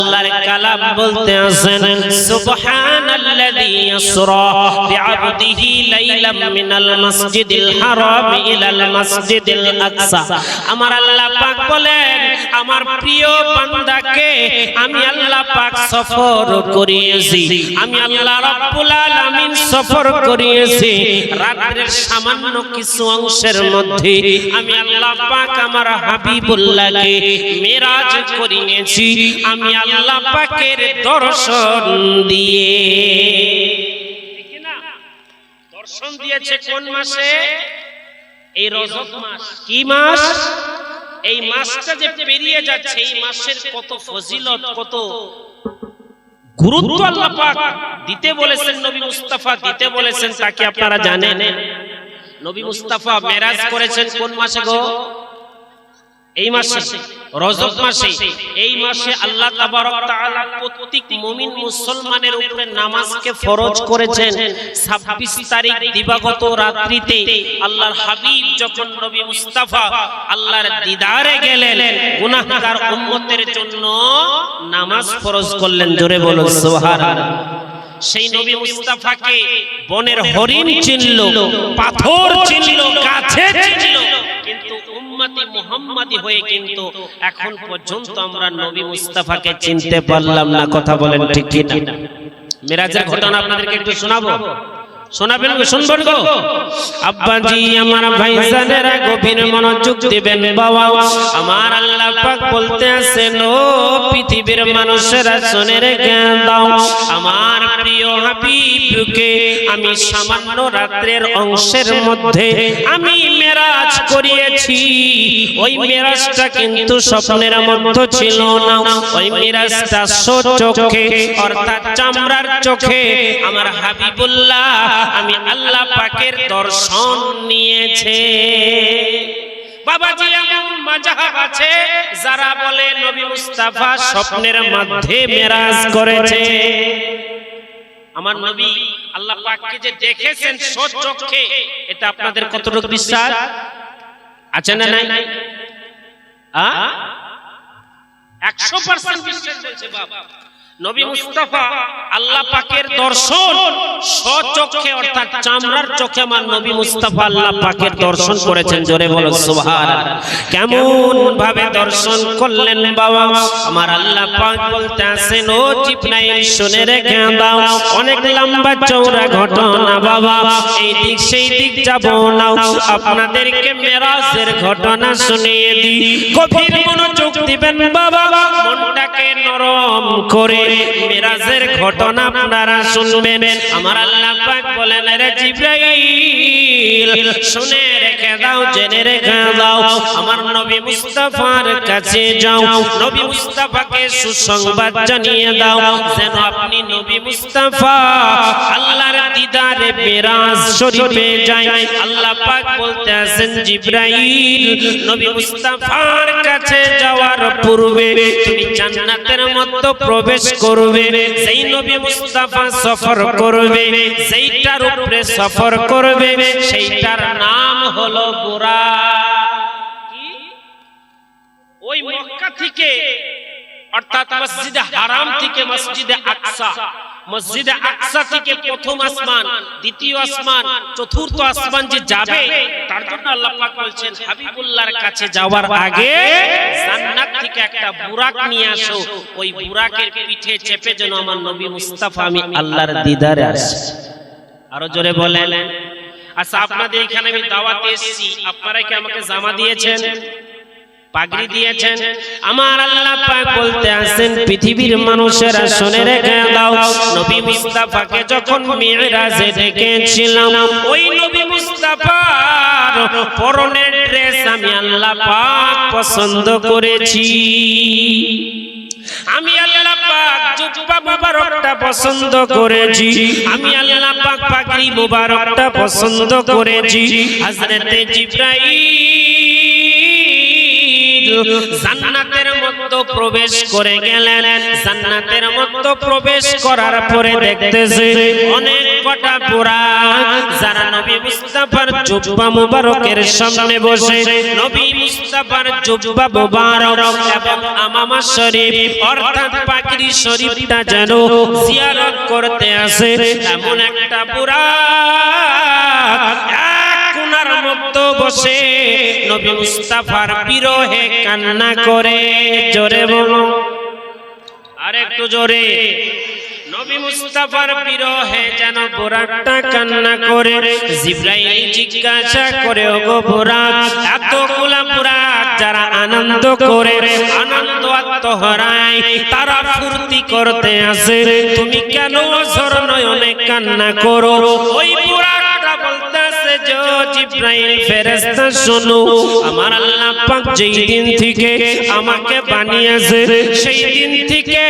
আল্লাহর কালাম বলতে আছেন সুবহানাল্লাযী ইসরা বিআবদিহি লাইলাম মিনাল মাসজিদিল হারাম ইলাল মাসজিদিল আকসা। আমার আল্লাহ পাক বলেন আমার প্রিয় বান্দাকে আমি আল্লাহ পাক সফর করিয়েছি, আমি আল্লাহ রাব্বুল আলামিন সফর করিয়েছি রাতের সামান্য কিছু অংশের মধ্যে। আমি আল্লাহ পাক আমার হাবিবুল্লাহকে মেরাজ করিয়েছি আমি আল্লাহ পাকের দর্শন দিয়ে। ঠিক না? দর্শন দিয়েছে কোন মাসে? এই রজব মাস। কি মাস? এই মাসটা যে পেরিয়ে যাচ্ছে এই মাসের কত ফজিলত, কত গুরুত্ব আল্লাহ পাক দিতে বলেছেন, নবী মুস্তাফা দিতে বলেছেন, তাকে আপনারা জানেন? নবী মুস্তাফা মেরাজ করেছেন কোন মাসে গো? এই মাসে, রজব মাসে। এই মাসে আল্লাহ তাবারক তাআলা প্রত্যেক মুমিন মুসলমানের উপরে নামাজকে ফরজ করেছেন। 26 তারিখ দিবাগত রাত্রিতে আল্লাহর হাবিব যখন নবী মুস্তাফা আল্লাহর দিদারে গেলেন গুনাহগার উম্মতের জন্য নামাজ ফরজ করলেন। জোরে বলো সুবহানাল্লাহ। সেই নবী মুস্তাফাকে বনের হরিণ চিনল, পাথর চিনল, গাছে চিনল, কিন্তু উম্মতি মুহাম্মাদি হয়ে কিন্তু এখন পর্যন্ত আমরা নবী মুস্তাফাকে চিনতে পারলাম না। কথা বলেন ঠিক কি না? মিরাজের ঘটনা আপনাদেরকে একটু শোনাবো, শোনাবেন? শুনবেন গো আব্বাজি আমার ভাইজানেরা, গভীর মনোযোগ দিবেন বাবা। আমার আল্লাহ পাক বলতে আছেন ও পৃথিবীর মানুষেরা শুনে রেখে দাও, আমার প্রিয় হাবিবকে আমি সামান্য রাতের অংশের মধ্যে আমি মেরাজ করিয়েছি। ওই মেরাজটা কিন্তু স্বপ্নের মধ্যে ছিল না, ওই মেরাজটা চোখে অর্থাৎ চামড়ার চোখে আমার হাবিবুল্লাহ আমি আল্লাহ পাকের দর্শন নিয়েছে। বাবাজি এমন মাযহাব আছে যারা বলে নবী মুস্তাফা স্বপ্নের মধ্যে মেরাজ করেছে। আমার নবী আল্লাহ পাককে যে দেখেছেন চোখে, এটা আপনাদের কতটুকু বিশ্বাস আছে না নাই? 100% বিশ্বাস বলছে বাবা। নবী মুস্তাফা আল্লাহ পাকের দর্শন স্বচক্ষে অর্থাৎ চামড়ার চোখে আমার নবী মুস্তাফা আল্লাহ পাকের দর্শন করেছেন। জোরে বলো সুবহানাল্লাহ। কেমন ভাবে দর্শন করলেন বাবা? আমার আল্লাহ পাক বলতে আছেন ও জিবরাইল শুনে রেখে দাও, অনেক লম্বা চওড়া ঘটনা বাবা, এই দিক সেই দিক যাব না, আপনাদেরকে মেরাজের ঘটনা শুনিয়ে দিই। গভীর মনোযোগ দিবেন বাবা, মনটাকে নরম করে মেরাজের ঘটনা আপনারা শুনবেন। আমার আল্লাহ পাক বলেন রে জিবরাইল শুনে রেখে দাও, জেনে রেখে দাও, আমার নবী মুস্তাফার কাছে যাও, নবী মুস্তাফাকে সুসংবাদ জানিয়ে দাও যেন আপনি নবী মুস্তাফা আল্লাহর দিদারে মেরাজ শরীফে যায়। আল্লাহ পাক বলতে আছেন জিবরাইল নবী মুস্তাফার কাছে যাওয়ার পূর্বে তুমি জান্নাতের মধ্যে প্রবেশ করবে। সেই নবী মুস্তাফা সফর করবে, সেইটার উপরে সফর করবে, সেইটার নাম হলো বুরাক। কি? ওই মক্কা থেকে অর্থাৎ মসজিদে হারাম থেকে মসজিদে আকসা, মসজিদে আকসা থেকে প্রথম আসমান, দ্বিতীয় আসমান, চতুর্থ আসমান যে যাবে তার জন্য আল্লাহ পাক বলছেন হাবিবুল্লাহর কাছে যাওয়ার আগে জান্নাত থেকে একটা বুরাক নিয়ে আসো, ওই বুরাকের পিঠে চেপে যেন আমার নবী মুস্তাফা আমি আল্লাহর দিদারে আসি। আরো জোরে বলেন। আচ্ছা আপনাদের এখানে আমি দাওয়াতে এসেছি, আপনারা কি আমাকে জামা দিয়েছেন, পাগড়ি দিয়েছেন? আমার আল্লাহ পাক বলতে আছেন পৃথিবীর মানুষেরা শুনে রেখে দাও, নবী মুস্তাফাকে যখন মিরাজে দেখেছিলাম ওই নবী মুস্তাফার পরনের ড্রেস আমি আল্লাহ পাক পছন্দ করেছি। আমি আল্লাহ পাক জুব্বা মুবারকটা পছন্দ করেছি, আমি আল্লাহ পাক পাগড়ি মুবারকটা পছন্দ করেছি। হযরতে জিবরাইল জান্নাতের মধ্যে মধ্যে প্রবেশ করে গেলেন। জান্নাতের মধ্যে প্রবেশ করার পরে দেখতেছে অনেক কটা বুরাক যারা নবী মুস্তাফার জুব্বা মুবারকের সামনে বসে নবী মুস্তাফার জুব্বা মুবারক এবং আমামা শরীফ অর্থাৎ পাগড়ি শরীফটা যেন জিয়ারত করতে আসে এমন একটা বুরাক কোনার মধ্যে বসে নবী মুস্তাফার বিরহে কান্না করে। জোরে বলো আরেকটু জোরে। নবী মুস্তাফার বিরহে যেন বুরাকটা কান্না করে। জিবরাইল জিজ্ঞাসা করে ওগো বুরাক এতগুলা বুরাক যারা আনন্দ করে আনন্দ আত্মহারায় তারা ফুর্তি করতে আসে তুমি কেন ঝড় নয়নে কান্না করো? ওই বুরাকটা বলতেছে যে জিবরাইল ফেরেশতা শোনো আমার আল্লাহ পাক যেই দিন থেকে আমাকে বানিয়েছে সেই দিন থেকে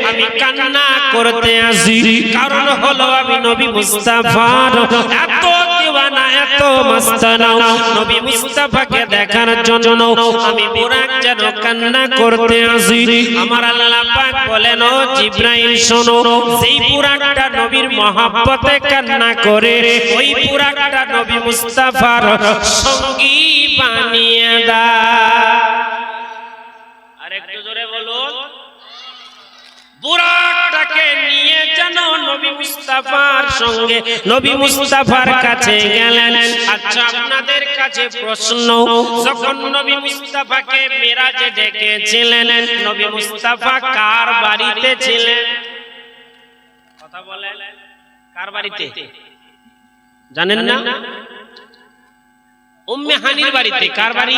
আমি কান্না করতে আসি। কারণ হলো আমি নবী মুস্তাফার এত দিওয়ানা এত মাস্তানা নবী মুস্তাফাকে দেখার জন্য আমি বুরাক যেন কান্না করতে আসি। আমার আল্লাহ পাক বলেন ও জিবরাইল শোনো সেই বুরাকটা নবীর মহব্বতে কান্না করে ওই বুরাকটা নবী মুস্তাফার সঙ্গী বানিয়ে দাও। আরেকটু জোরে বলুন। বুরাকটাকে নিয়ে যেন নবী মুস্তাফার সঙ্গে নবী মুস্তাফার কাছে গেলেন। আচ্ছা আপনাদের কাছে প্রশ্ন, যখন নবী মুস্তাফাকে মেরাজে ডেকেছিলেন নবী মুস্তাফা কার বাড়িতে ছিলেন? কথা বলেন, কার বাড়িতে জানেন না? উম্মে হানির বাড়িতে। কার বাড়ি?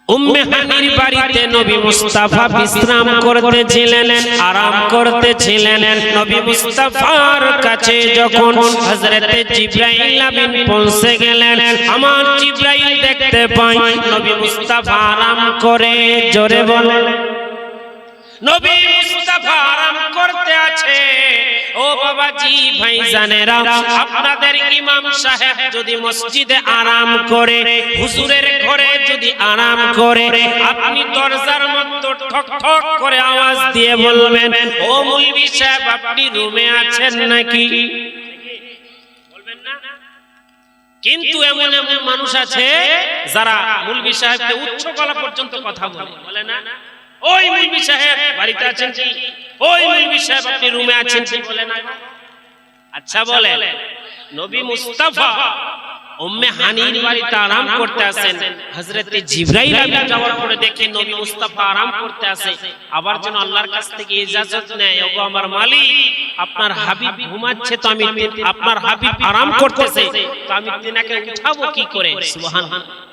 উম্মে হানির বাড়িতে নবী মুস্তাফা বিশ্রাম করতেছিলেন, আরাম করতেছিলেন। নবী মুস্তাফার কাছে যখন হযরতে জিবরাইল আমিন পৌঁছে গেলেন, আমার জিবরাইল দেখতে পাই নবী মুস্তাফা আরাম করে। জোরে বলেন। নবী মুস্তাফা আরাম করতে আছে। ও বাবাজি ভাইজানেরা, আপনাদের ইমাম সাহেব যদি মসজিদে আরাম করে, হুজুরের ঘরে যদি আরাম করে, আপনি দরজার মধ্যে ঠক ঠক করে আওয়াজ দিয়ে বলবেন ও মুলবি সাহেব আপনি রুমে আছেন নাকি? বলবেন না? কিন্তু এমন এমন মানুষ আছে যারা মুলবি সাহেবকে উচ্চ গলা পর্যন্ত কথা বলে, বলে না ওই মুলবি সাহেব বাড়িতে আছেন কি? ওই মুলবি সাহেব আপনি রুমে আছেন কি? বলে না। আচ্ছা বলে নবী মুস্তাফা উম্মে হানির বাড়িতে আরাম করতে আছেন, হযরতে জিবরাইল আমিন যাওয়ার পরে দেখে নবী মুস্তাফা আরাম করতে আছে, আবার যেন আল্লাহর কাছ থেকে ইজাজত নেয় ওগো আমার মালিক আপনার হাবিব ঘুমাচ্ছে তো আমি আপনার হাবিব আরাম করতেছে তো আমি তিনাকে উঠাবো কি করে? সুবহানাল্লাহ।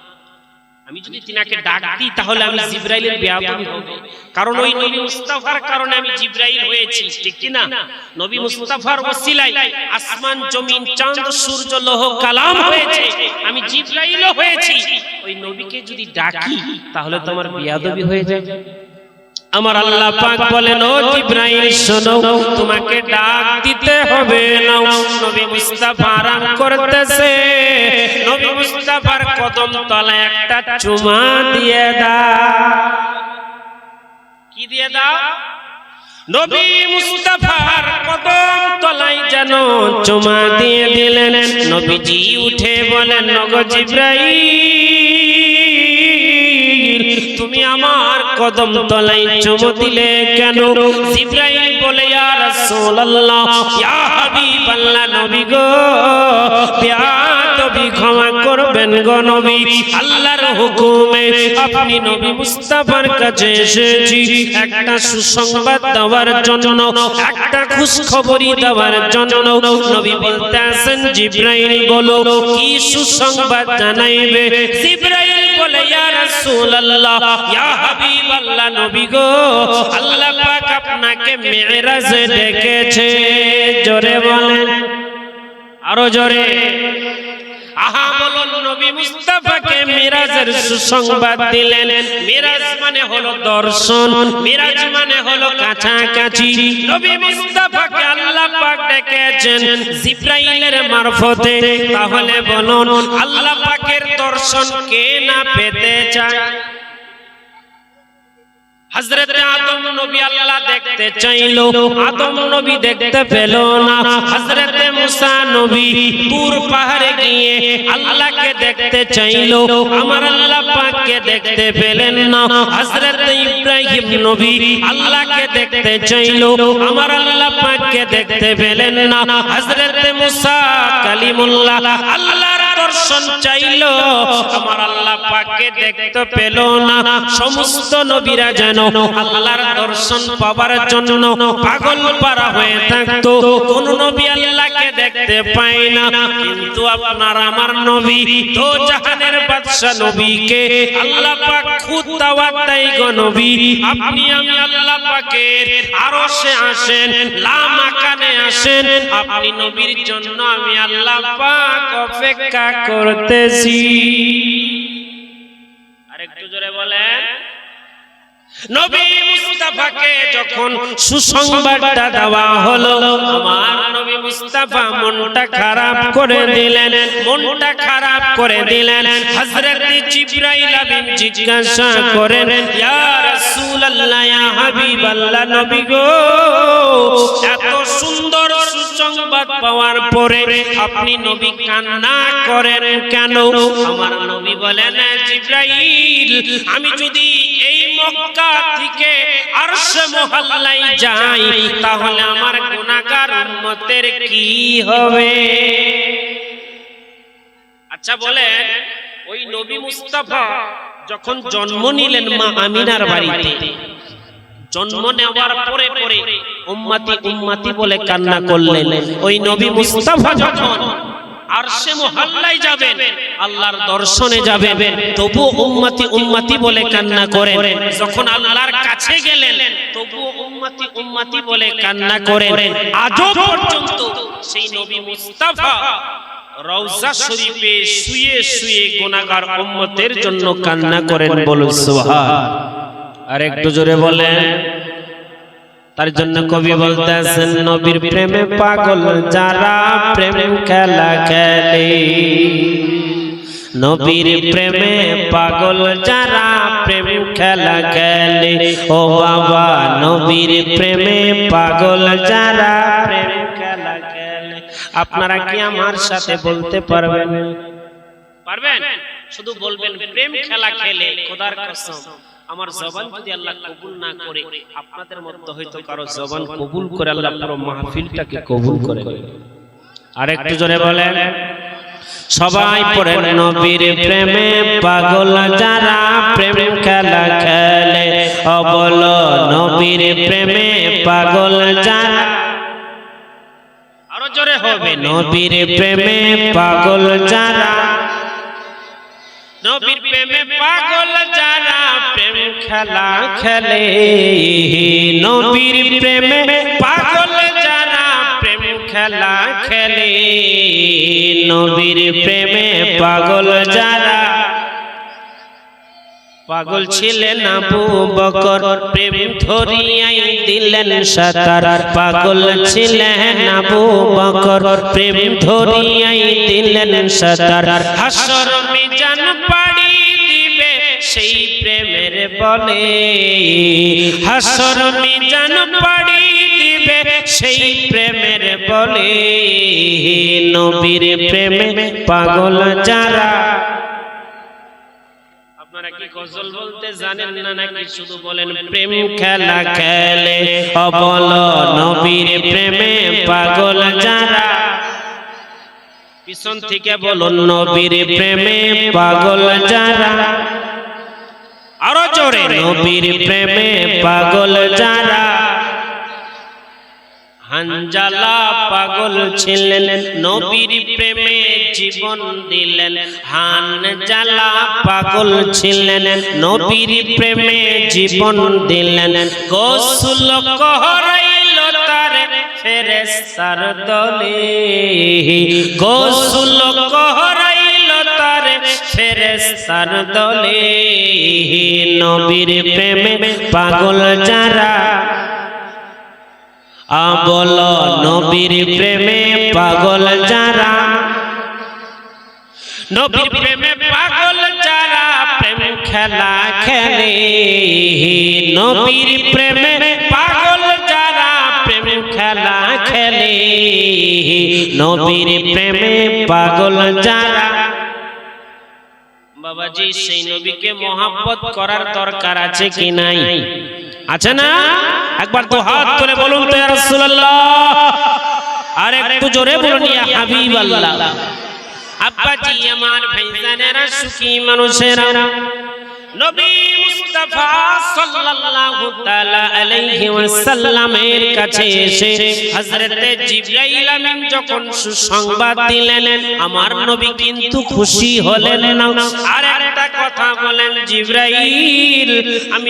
আমি যদি তিনাকে ডাক দিই তাহলে আমি জিবরাইলের বেয়াদবি হবে, কারণ ওই নবী মুস্তাফার কারণে আমি জিবরাইল হয়েছি, ঠিক কি না? নবী মুস্তাফার ওসিলায় আসমান জমিন চাঁদ সূর্য লৌহ কালাম হয়েছে, আমি জিবরাইলও হয়েছি। ওই নবীকে যদি ডাকি তাহলে তো আমার বেয়াদবি হয়ে যায়। আমার আল্লাহ পাক বলেন ও জিবরাইল শোনো তোমাকে ডাক দিতে হবে না, নবী মুস্তাফা আরাম করতেছে, নবী মুস্তাফার কদম তলায় একটা চুমা দিয়ে দাও। কি দিয়ে দাও? নবী মুস্তাফার কদম তলায় যেন চুমা দিয়ে দিলেন। নবীজি উঠে বলেন ওগো জিবরাইল তুমি আমার কদম তলায় চুমু দিলে কেন? জিবরাইল বলে ইয়া রাসূলুল্লাহ ইয়া হাবিবাল্লাহ নবী গো বেয়াদবি ক্ষমা করবেন গো নবী, আল্লাহর হুকুমে আপনি নবী মুস্তাফার কাছে এসেছি একটা সুসংবাদ দেওয়ার জন্য, একটা খুশখবরি দেওয়ার জন্য। নবী বলতে আছেন জিবরাইল বলো কি সুসংবাদ জানাইবে? জিবরাইল বলে ইয়া রাসূলুল্লাহ ইয়া হাবিবাল্লাহ নবী গো আল্লাহ পাক আপনাকে মিরাজে ডেকেছে। জোরে বলেন, আরো জোরে। আহা বলুন নবী মুস্তাফাকে মিরাজের সুসংবাদ দিলেন। মিরাজ মানে হলো দর্শন, মিরাজ মানে হলো কাছাকাছি। নবী মুস্তাফাকে আল্লাহ পাক ডেকেছেন জিবরাইলের মারফতে। তাহলে বলুন আল্লাহ পাকের দর্শন কে না পেতে চায়? হযরতে আদম নবী আল্লাহ দেখতে চাইলো, আদম নবী দেখতে পেল না। হযরতে মুসা নবী তুর পাহাড়ে গিয়ে আল্লাহকে দেখতে চাইলো, আমার আল্লাহ পাককে দেখতে পেলেন না। হযরতে ইব্রাহিম নবী আল্লাহকে দেখতে চাইলো, আমার আল্লাহ পাককে দেখতে পেলেন না। হযরতে মুসা কালিমুল্লাহ আল্লাহর দর্শন চাইলো, আমার আল্লাহ পাককে দেখতে পেল না। সমস্ত নবীরা যেন আল্লাহর দর্শন পাবার জন্য পাগল পারা হয়ে থাকতো, কোন নবী আল্লাহকে দেখতে পায় না। কিন্তু আপনার আমার নবী তো জাহানের বাদশা নবীকে আল্লাহ পাক খুদ দাওয়াত দেয়, গো নবী আপনি আমি আল্লাহ পাকের আরশে আসেন, লা মাকানে আসেন, আপনি নবীর জন্য আমি আল্লাহ পাক অপেক্ষা করতেছি। আরেকটু জোরে বলেন। নবী মুস্তাফাকে যখন সুসংবাদটা দেওয়া হলো, আমার নবী মুস্তাফা মনটা খারাপ করে দিলেন, মনটা খারাপ করে দিলেন। হযরত জিবরাইল আমিন জিজ্ঞাসা করেন, ইয়া রাসূলুল্লাহ, ইয়া হাবিবাল্লাহ, নবী গো এত সুন্দর সুসংবাদ পাওয়ার পরে আপনি নবী কান্না করেন কেন? আমার নবী বলেন, জিবরাইল আমি যদি এই মক্কা থেকে আরশে মুহাল্লায় যাই তাহলে আমার গুনাহগার উম্মতের কি হবে? আচ্ছা বলেন, ওই নবী মুস্তাফা যখন জন্ম নিলেন মা আমিনার বাড়িতে, জন্ম নেওয়ার পরে পরে উম্মতি উম্মতি বলে কান্না করলেন। ওই নবী মুস্তাফা যখন আরশে মুহাল্লায় যাবেন, আল্লাহর দর্শনে যাবেন, তবু উম্মতি উম্মতি বলে কান্না করেন। যখন আল্লাহর কাছে গেলেন তবু উম্মতি উম্মতি বলে কান্না করেন। আজও পর্যন্ত সেই নবী মুস্তাফা রওজা শরীফে শুয়ে শুয়ে গুনাহগার উম্মতের জন্য কান্না করেন। বলুন সুবহান। আর একটু জোরে বলেন। তার জন্য কবি বলতেছেন, নবীর প্রেমে পাগল যারা প্রেম খেলা খেলে, নবীর প্রেমে পাগল যারা প্রেম খেলা খেলে, ও বাবা নবীর প্রেমে পাগল যারা প্রেম খেলা খেলে। আপনারা কি আমার সাথে বলতে পারবেন? পারবেন? শুধু বলবেন প্রেম খেলা খেলে। খোদার কসম আমার জবান যদি আল্লাহ কবুল না করে, আপনাদের মধ্যে হয়তো কারো জবান কবুল করে আল্লাহ পুরো মাহফিলটাকে কবুল করে। আর একটু জোরে বলেন। সবাই পড়েন, নবীর প্রেমে পাগল যারা প্রেম খেলা খেলে, ও বলো নবীর প্রেমে পাগল যারা। আরো জোরে হবে, নবীর প্রেমে পাগল যারা, নবীর প্রেমে পাগল যারা প্রেম খেলা খেলে, নবীর প্রেমে পাগল যারা প্রেম খেলা খেলে, নবীর প্রেমে পাগল যারা। পাগল ছিলেন আবু বকর, প্রেম ধরিয়াই দিলেন সাতার। পাগল ছিলেন আবু বকর, প্রেম ধরিয়াই দিলেন সাতার। হাসর মিজান পাড়ি দিবে সেই প্রেমের বলে, হাসর মিজান পাড়ি দিবে সেই প্রেমের বলে, নবীর প্রেমে পাগল যারা। আপনারা কি গজল বলতে জানেন না নাকি শুধু বলেন প্রেম খেলা খেলে? ও বলো নবীর প্রেমে পাগল যারা। পিছন থেকে বলুন, নবীর প্রেমে পাগল যারা। আরো জোরে, নবীর প্রেমে পাগল যারা। হানজালা পাগল ছিলেন, নবীর প্রেমে জীবন দিলেন। হানজালা পাগল ছিলেন, নবীর প্রেমে জীবন দিলেন। গোসল করাইল তার ফেরেশতার দলে, গোসল করাইল তার ফেরেশতার দলে, নবীর প্রেমে পাগল যারা। বলো নবীর প্রেমে পাগল যারা, নবীর প্রেমে পাগল যারা প্রেম খেলা খেলে নবীর প্রেমে পাগল যারা প্রেম খেলা খেলে নবীর প্রেমে পাগল যারা বাবাজি সেই নবীকে মহব্বত করার দরকার আছে কি নাই আছে না একবার তো হাত তুলে বলুন তো ইয়া রাসূলুল্লাহ আর একটু জোরে বলুন ইয়া হাবিবাল্লাহ আব্বাজি আমার ভাইজানেরা সুখী মানুষেরা নবী মুস্তাফা সাল্লাল্লাহু তাআলা আলাইহি ওয়াসাল্লামের কাছে এসে হযরতে জিবরাইল আমিন যখন সুসংবাদ দিলেন আমার নবী কিন্তু খুশি হলেন না আর একটা কথা বলেন জিবরাইল আমি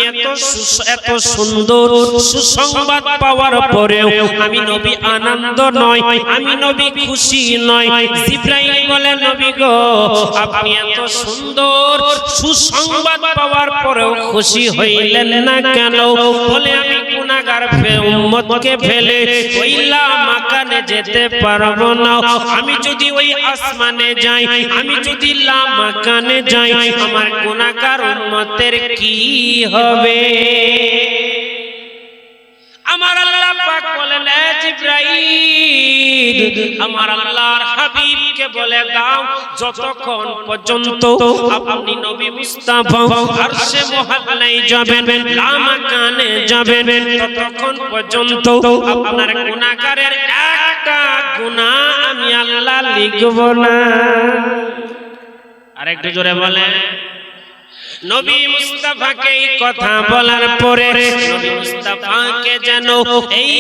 এত সুন্দর সুসংবাদ পাওয়ার পরেও আমি নবী আনন্দ নয় আমি নবী খুশি নয় জিবরাইল বলেন নবী গো আপনি এত সুন্দর সুসংবাদ পাওয়ার পরেও খুশি হইলেন না কেন বলে আমি গুনাহগার উম্মতকে ফেলে ওইলা মাকানে যেতে পারবো না আমি যদি ওই আসমানে যাই আমি যদি লা মাকানে যাই আমার গুনাহগার উম্মতের কি হবে আমার আল্লাহ পাক বলেন এ জিবরাইল আমার আল্লাহর হাবিবকে বলে দাও যতক্ষণ পর্যন্ত আপনি নবী মুস্তাফা আরশে মুহাল্লায় যাবেন লা মাকানে যাবেন ততক্ষণ পর্যন্ত আপনার গুনাহগারের একটা গুনাহ আমি আল্লাহ লিখব না আরেকটু জোরে বলেন নবী মুস্তাফাকে এই কথা বলার পরে নবী মুস্তাফাকে যেন এই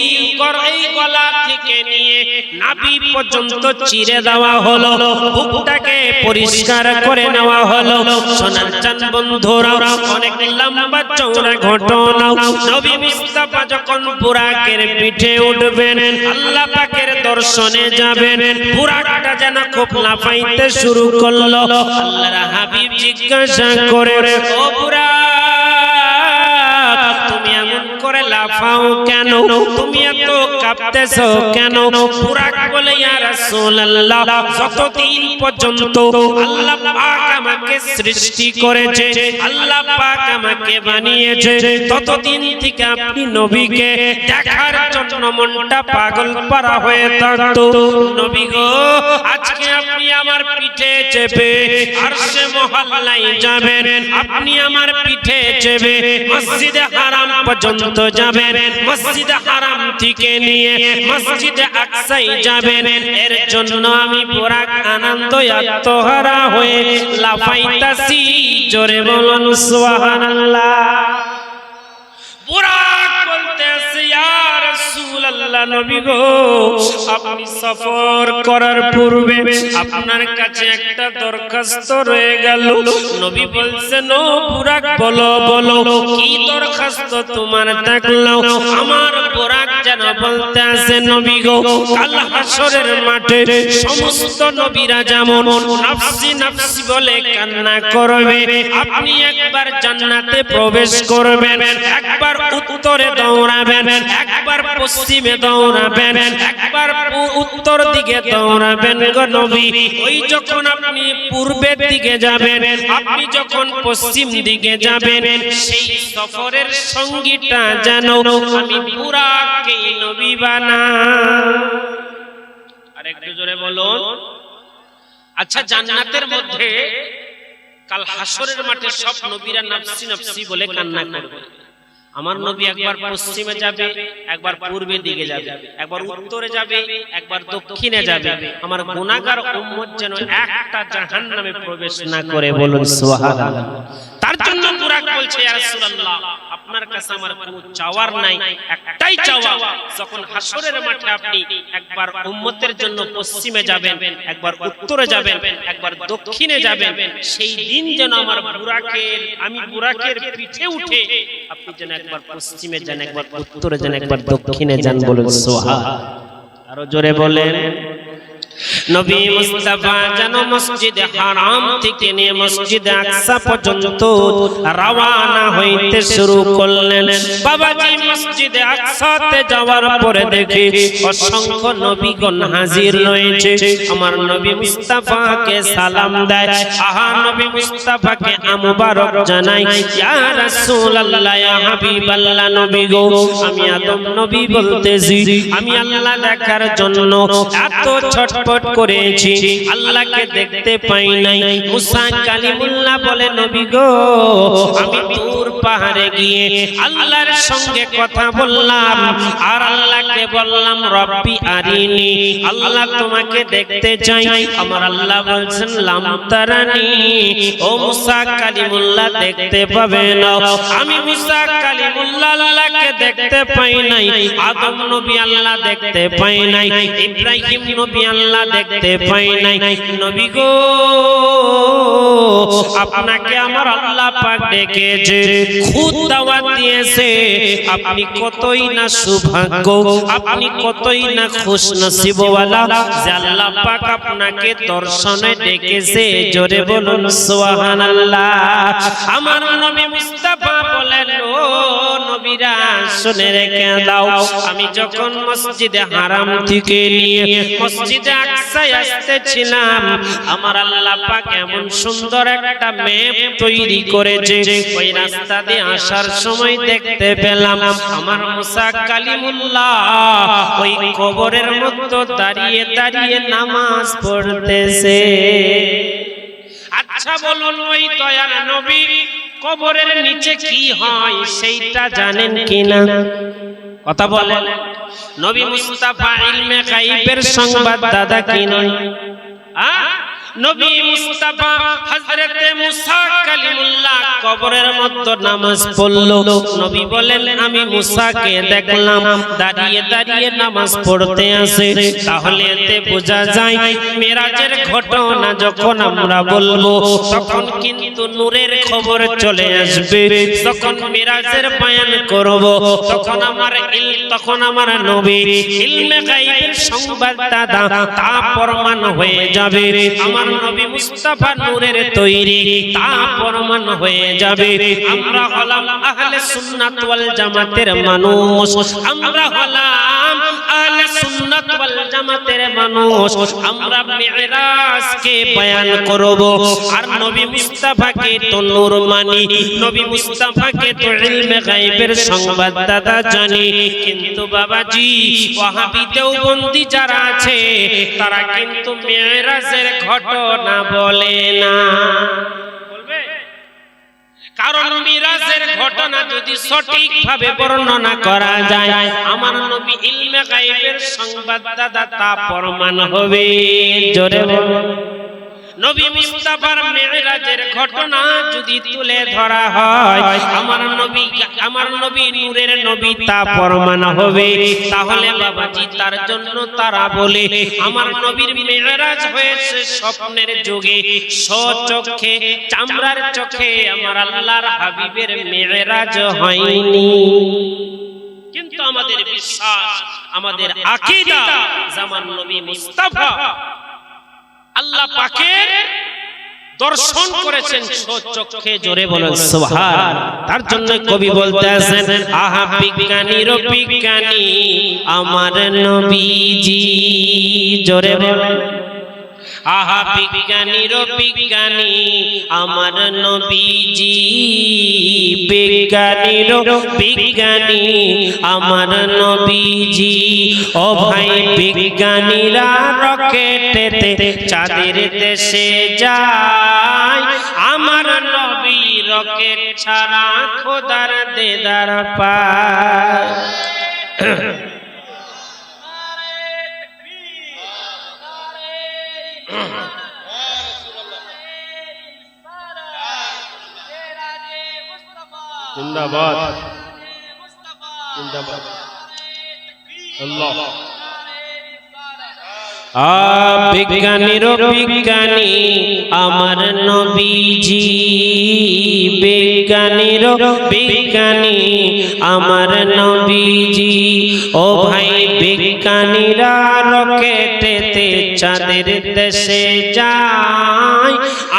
গলা থেকে নিয়ে নাভি পর্যন্ত চিরে দেওয়া হলো বুকটাকে পরিষ্কার করে নেওয়া হলো সোনার চাঁদ বন্ধুরা অনেক লম্বা চওড়া ঘটনা নবী মুস্তাফা যখন বুরাকের পিঠে উঠবেন আল্লাহ পাকের দর্শনে যাবেন বুরাকটা যেন খুব লাফাইতে শুরু করলো আল্লাহর হাবিব জিজ্ঞাসা করে ও বুরাক তুমি এমন করে লাফাও কেন তুমি এত কাঁপতেছো কেন বুরাক বলে ইয়া রাসূলুল্লাহ যতদিন পর্যন্ত আল্লাহ পাক আমাকে সৃষ্টি করেছে আল্লাহ পাক আমাকে বানিয়েছে ততদিন থেকে আপনি নবীকে দেখার জন্য মনটা পাগল পারা হয়ে থাকতো নবী গো আজকে আপনি আমার পিঠে চেপে আরশে মুহাল্লায় যাবেন আপনি আমার পিঠে চেপে মসজিদে হারাম পর্যন্ত যাবেন মসজিদে হারাম থেকে নিয়ে মসজিদে আকসায় যাবেন এর জন্য আমি বুরাক আনন্দ আত্মহারা হয়ে লাফাইতাছি জোরে বলুন সুবহানাল্লাহ বুরাক বলতেছে ইয়া রাসূলুল্লাহ নবী গো আপনি সফর করার পূর্বে আপনার কাছে একটা দরখাস্ত রয়ে গেল নবী বলছেন ও বুরাক বলো বলো কি দরখাস্ত তোমার থাকলো আমার বুরাক যেন বলতে আছে নবী গো কাল হাসরের মাঠে সমস্ত নবীরা যেমন নফসি নফসি বলে কান্না করবে আপনি একবার জান্নাতে প্রবেশ করবেন একবার উত্তরে দৌড়াবেন একবার পশ্চিমে দৌড়াবেন একবার উত্তর দিকে দৌড়াবেন গো নবী ওই যখন আপনি পূর্বের দিকে যাবেন আপনি যখন পশ্চিম দিকে যাবেন সেই সফরের সঙ্গীটা যেন আমি বুরাককে নবী বানাই আরেকটু জোরে বলুন আচ্ছা জান্নাতের মধ্যে কাল হাসরের মাঠে সব নবীরা নফসি নফসি বলে কান্না করবে আমার নবী একবার পশ্চিমে যাবে একবার পূর্বে দিকে যাবে একবার উত্তরে যাবে একবার দক্ষিণে যাবে আমার গুনাহগার উম্মত যেন একটা জাহান্নামে প্রবেশ না করে বলুন সুবহানাল্লাহ তার জন্য বুরাক বলছে ইয়া রাসূলুল্লাহ আপনার কাছে আমার কোনো চাওয়ার নাই একটাই চাওয়া যখন হাসরের মাঠে আপনি একবার উম্মতের জন্য পশ্চিমে যাবেন একবার উত্তরে যাবেন একবার দক্ষিণে যাবেন সেই দিন যেন আমার আমি বুরাকের পিঠে উঠে আপনি যেন একবার পশ্চিমে যান একবার উত্তরে যান একবার দক্ষিণে যান বলুন সুবহানাল্লাহ আরো জোরে বলেন নবী মুস্তাফা যেন মসজিদে হারাম থেকে নিয়ে মসজিদে আকসা পর্যন্ত রওনা হইতে শুরু করলেন। বাবাজি মসজিদে আকসাতে যাওয়ার পরে দেখি অসংখ্য নবীগণ হাজির রয়েছে। আমার নবী মুস্তাফাকে সালাম দেয়, আহা নবী মুস্তাফাকে মুবারক জানাই, ইয়া রাসূলুল্লাহ ইয়া হাবিবাল্লাহ নবী গো, আমি আদম নবী বলতেছি, আমি আল্লাহ দেখার জন্য এত ছটফট করেছি, আল্লাহকে দেখতে পাই নাই। মুসা কালিমুল্লাহ বলে, নবী গো আমি দূর পাহাড়ে গিয়ে আল্লাহর সঙ্গে কথা বললাম আর আল্লাহকে বললাম রব্বি আরিনি, আল্লাহ তোমাকে দেখতে চাই। আমার আল্লাহ বলছেন লাম তারানি, ও মুসা কালিমুল্লাহ দেখতে পাবে না। আমি মুসা কালিমুল্লাহ আল্লাহকে দেখতে পাই নাই, আদম নবী আল্লাহ দেখতে পাই নাই, ইব্রাহিম নবী আল্লাহ দেখতে পাই নাই। নবী গো আপনাকে আমার আল্লাহ পাক ডেকেছে, খুদ দাওয়াত দিয়েছে, আপনি কতই না সৌভাগ্য, আপনি কতই না খুশনসিবওয়ালা যে আল্লাহ পাক আপনাকে দর্শনে ডেকেছে। জোরে বলুন সুবহানাল্লাহ। আমার নবী মুস্তাফা বলেন, ও নবীরা শুনে রেখে দাও, আমি যখন মসজিদে হারাম থেকে নিয়ে মসজিদে আকসায় আসতেছিলাম, আমার আল্লাহ পাক এমন সুন্দর একটা ম্যাপ তৈরি করেছে, ওই রাস্তা দিয়ে আসার সময় দেখতে পেলাম আমার মুসা কালিমুল্লাহ ওই কবরের মধ্যে দাঁড়িয়ে দাঁড়িয়ে নামাজ পড়তেছে। আচ্ছা বলুন, ওই দয়ার নবী কবরের নিচে কি হয় সেইটা জানেন কিনা? কথা বলেন। নবী মুস্তাফা ইলমে গায়বের সংবাদদাতা কি নয়? নবী মুস্তাফা হযরতে মুসা কালিমুল্লাহ কবরের মধ্যে নামাজ পড়লো। নবী বলেন, আমি মুসাকে দেখলাম দাঁড়িয়ে দাঁড়িয়ে নামাজ পড়তে আসে। তাহলে এতে বোঝা যায় মেরাজের ঘটনা যখন আমরা বলবো তখন কিন্তু নূরের খবর চলে আসবে। যখন মেরাজের বয়ান করব তখন আমার নবী ইলমে গায়বের সংবাদদাতা তা প্রমাণ হয়ে যাবে। আমার নবী মুস্তাফা নূরের তৈরি তা প্রমাণ হয়ে যাবে। আমরা হলাম আহলে সুন্নাত ওয়াল জামাতের মানুষ, আমরা হলাম আহলে সুন্নাত ওয়াল জামাতের মানুষ। আমরা মিরাজকে বয়ান করব আর নবী মুস্তাফাকে তো নূর মানি, নবী মুস্তাফাকে তো ইলমে গায়বের সংবাদদাতা জানি। কিন্তু বাবাজি ওয়াহাবি দেওবন্দি যারা আছে তারা কিন্তু মিরাজের ঘটনা বলে না। বলবে? কারণ মিরাজের ঘটনা যদি সঠিকভাবে বর্ণনা করা যায়, আমার নবী ইলমে গায়বের সংবাদদাতা তা প্রমাণ হবে। জোরে বলুন। নবী মুস্তাফার মিরাজের ঘটনা যদি তুলে ধরা হয়, আমার নবী নূরের নবী তা প্রমাণ হবে। তাহলে বাবাজি তার জন্য তারা বলে আমার নবীর মিরাজ হয়েছে স্বপ্নের যুগে, স্বচক্ষে চামড়ার চোখে। আমার আল্লাহর হাবিবের মিরাজ হয়নি। কিন্তু আমাদের বিশ্বাস, আমাদের আকীদা, জামান নবী মুস্তাফা আল্লাহ পাকের দর্শন করেছেন স্বচক্ষে। জোরে বলেন সুবহান। তার জন্য কবি বলতে আছেন, আহা বিজ্ঞানীর বিজ্ঞানী আমার নবীজি। জোরে বলেন। আহা বিজ্ঞানীর বিজ্ঞানী আমার নবীজি, বিজ্ঞানীর বিজ্ঞানী আমার নবীজি। ও ভাই বিজ্ঞানীরা রকেটেতে চাঁদের দেশে যায়, আমার নবী রকেট ছাড়া খোদার দেদার পায়। जिंदाबाद जिंदाबाद अल्लाह। বিজ্ঞানীর বিজ্ঞানী আমার নবীজি, বিজ্ঞানীর বিজ্ঞানী আমার নবীজি। ও ভাই বিজ্ঞানীরা রকেটেতে চাঁদের দেশে যায়,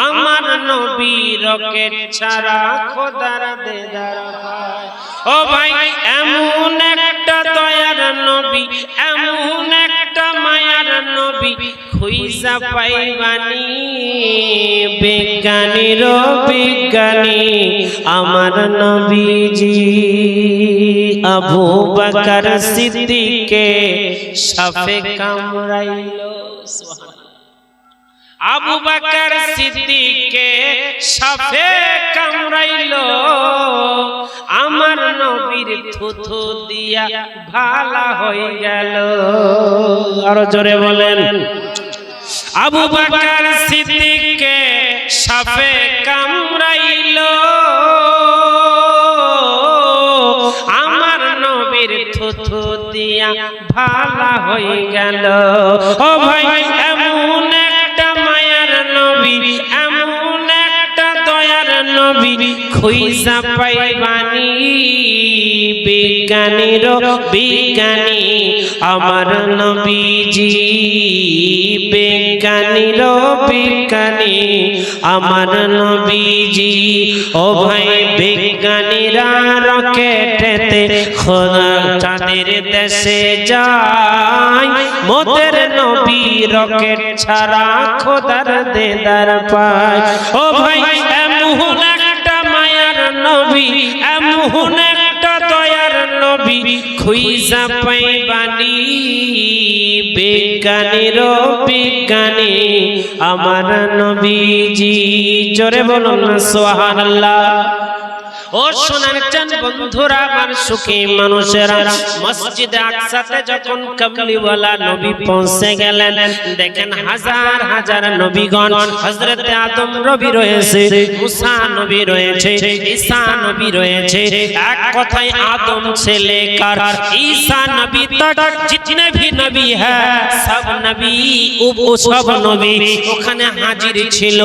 আমার নবী রকেট ছাড়া খোদার দেদার পায়। ও ভাই এমন একটা দয়ার নবী, এমন একটা মায়ার নবী খুঁজা পাইবানি, বিজ্ঞানীর বিজ্ঞানী আমার নবীজি। আবু বকর সিদ্দিককে সাপে কামড়াইলো, আবু বকর সিদ্দিককে সাপে কামড়াইলো, আমার নবীর থুথু দিয়া ভালা হয়ে গেল। আরো জোরে বলেন। আবু বকর সিদ্দিককে সাপে কামড়াইলো, আমার নবীর থুথু দিয়া ভালা হয়ে গেল। ও ভাই এমন একটা মায়ার নবী, এমন একটা দয়ার নবী খুঁজা পাইবানি, বিজ্ঞানীর বিজ্ঞানী আমার নবীজি, বিজ্ঞানীর বিজ্ঞানী আমার নবীজি। ও ভাই বিজ্ঞানীরা রকেটেতে খোদা চাঁদের দেশে যায়, মোদের নবী রকেট ছাড়া খোদার দেদার পায়। ও ভাই এমন একটা মায়ার নবী, এমন একটা দয়ার নবী খুঁজা পাইবানি, বিজ্ঞানীর বিজ্ঞানী আমার নবীজি। জোরে বলুন না সুবহানাল্লাহ। ও সোনার চাঁদ বন্ধুরা, আমার সুখী মানুষেরা, মসজিদে আকসাতে যখন কামলিওয়ালা নবী পৌঁছে গেলেন, দেখেন হাজার হাজার নবীগণ, হযরতে আদম নবী রয়েছে, মুসা নবী রয়েছে, ঈসা নবী রয়েছে। এক কথায় আদম से लेकर ईसा नबी तक जितने भी नबी है सब नबी सब नबी ওখানে হাজির ছিল।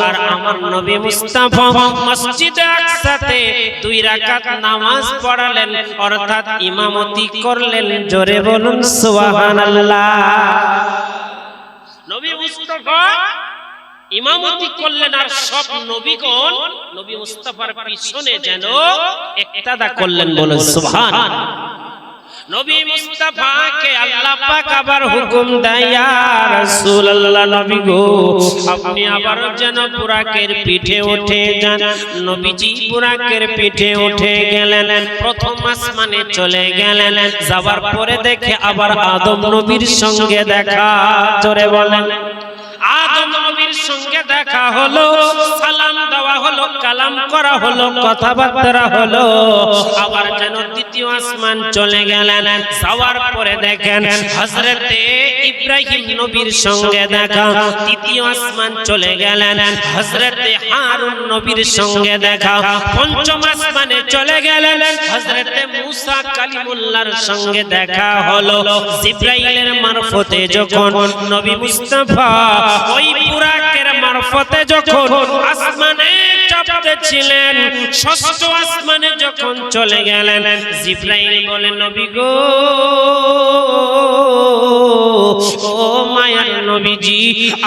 আর আমার নবী মুস্তাফা মসজিদে আকসাতে 2 রাকাত নামাজ পড়ালেন, অর্থাৎ ইমামতি করলেন। জোরে বলুন সুবহানাল্লাহ। নবী মুস্তাফা ইমামতি করলেন, আর সব নবীগণ নবী মুস্তাফার পিছনে যেন ইক্তাদা করলেন। বলুন সুবহানাল্লাহ। নবী মুস্তাফাকে আল্লাহ পাক আবার হুকুম দেয়, ইয়া রাসূলুল্লাহ নবী গো, আপনি আবার যেন বুরাকের পিঠে উঠে যান। নবীজি বুরাকের পিঠে উঠে গেলেন, প্রথম আসমানে চলে গেলেন। যাবার পরে দেখে আবার আদম নবীর সঙ্গে দেখা। জোরে বলেন। আদম নবীর সঙ্গে দেখা হলো, সালাম দেওয়া হলো, কালাম করা হলো, কথাবার্তা হলো। আবার যেন দ্বিতীয় আসমান চলে গেলেন। যাওয়ার পরে দেখেন হযরতে ইব্রাহিম নবীর সঙ্গে দেখা। তৃতীয় আসমান চলে গেলেন, হযরতে হারুন নবীর সঙ্গে দেখা। পঞ্চম আসমানে চলে গেলেন, হযরতে মুসা কালিমুল্লাহর সঙ্গে দেখা হলো। জিবরাইলের মারফতে যখন নবী মুস্তাফা ওই বুরাকের মারফতে যখন আসমানে চাপতেছিলেন, ষষ্ঠ আসমানে যখন চলে গেলেন, জিবরাইল বলে, নবী গো, ও মায়ার নবীজি,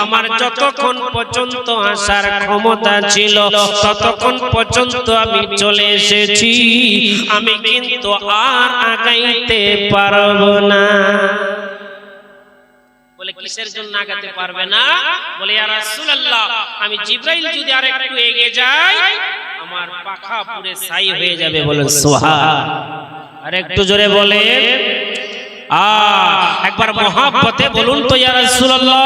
আমার যতক্ষণ পর্যন্ত আসার ক্ষমতা ছিল ততক্ষণ পর্যন্ত আমি চলে এসেছি, আমি কিন্তু আর আগাইতে পারবো না। বলে কিসের জন্য আগাতে পারবে না? বলে ইয়া রাসূলুল্লাহ, আমি জিবরাইল যদি আরেকটু এগিয়ে যাই আমার পাখা পুরো ছাই হয়ে যাবে। বলেন সুবহান। আরেকটু জোরে বলেন। একবার মহব্বতে বলুন তো ইয়া রাসূলুল্লাহ।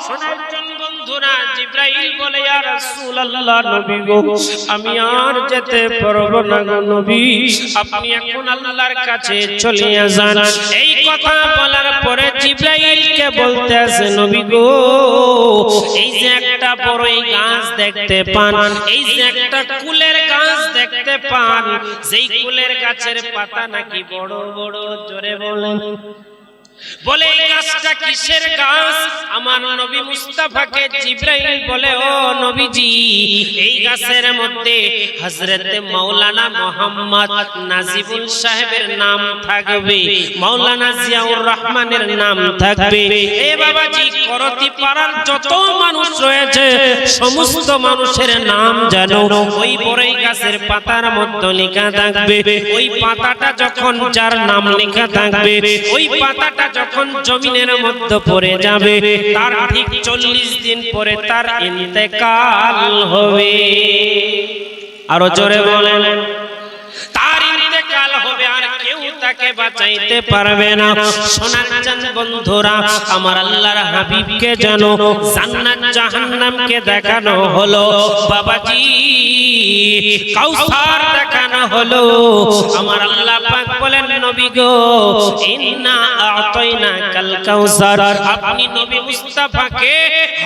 শোনার জন্য বন্ধুরা, জিবরাইল বলে, ইয়া রাসূলুল্লাহ নবী গো, আমি আর যেতে পারবো না গো নবী, আপনি এখন আল্লাহর কাছে চলে যান। এই কথা বলার পরে জিবরাইলকে বলতে আছে, নবী গো, এই যে একটা বড়ই গাছ দেখতে পান, এই যে একটা কুলের গাছ দেখতে পান, যেই কুলের গাছের পাতা নাকি বড় বড়, জোরে বলেন, বলে এই গাছটা কিসের গাছ? আমার নবী মুস্তাফাকে জিবরাইল বলে, ও নবীজি, এই গাছের মধ্যে হযরত মাওলানা মুহাম্মদ নাজিবুল সাহেবের নাম থাকবে, মাওলানা জিয়াউর রহমানের নাম থাকবে। এ বাবাজি, করতি পাড়ার যত মানুষ রয়েছে সমস্ত মানুষের নাম জানো ওই বড়ই গাছের পাতার মধ্যে লেখা থাকবে। ওই পাতাটা যখন যার নাম লেখা থাকবে, ওই পাতাটা যখন জমিনের মধ্যে পড়ে যাবে, তার ঠিক 40 দিন পরে তার ইন্তেকাল হবে। আরো জোরে বলেন, তার ইন্তেকাল হবে, আর কেউ তাকে বাঁচাইতে পারবে না। সোনার চাঁদ বন্ধুরা, আমার আল্লাহর হাবিবকে জানো জান্নাত জাহান্নামকে দেখানো হলো, বাবাজি কাউসার দেখানো হলো। আমার আল্লাহ পাক বলেন, নবী গো, ইন্না আ'তাইনাকাল কাউসার, আপনি নবী মুস্তাফাকে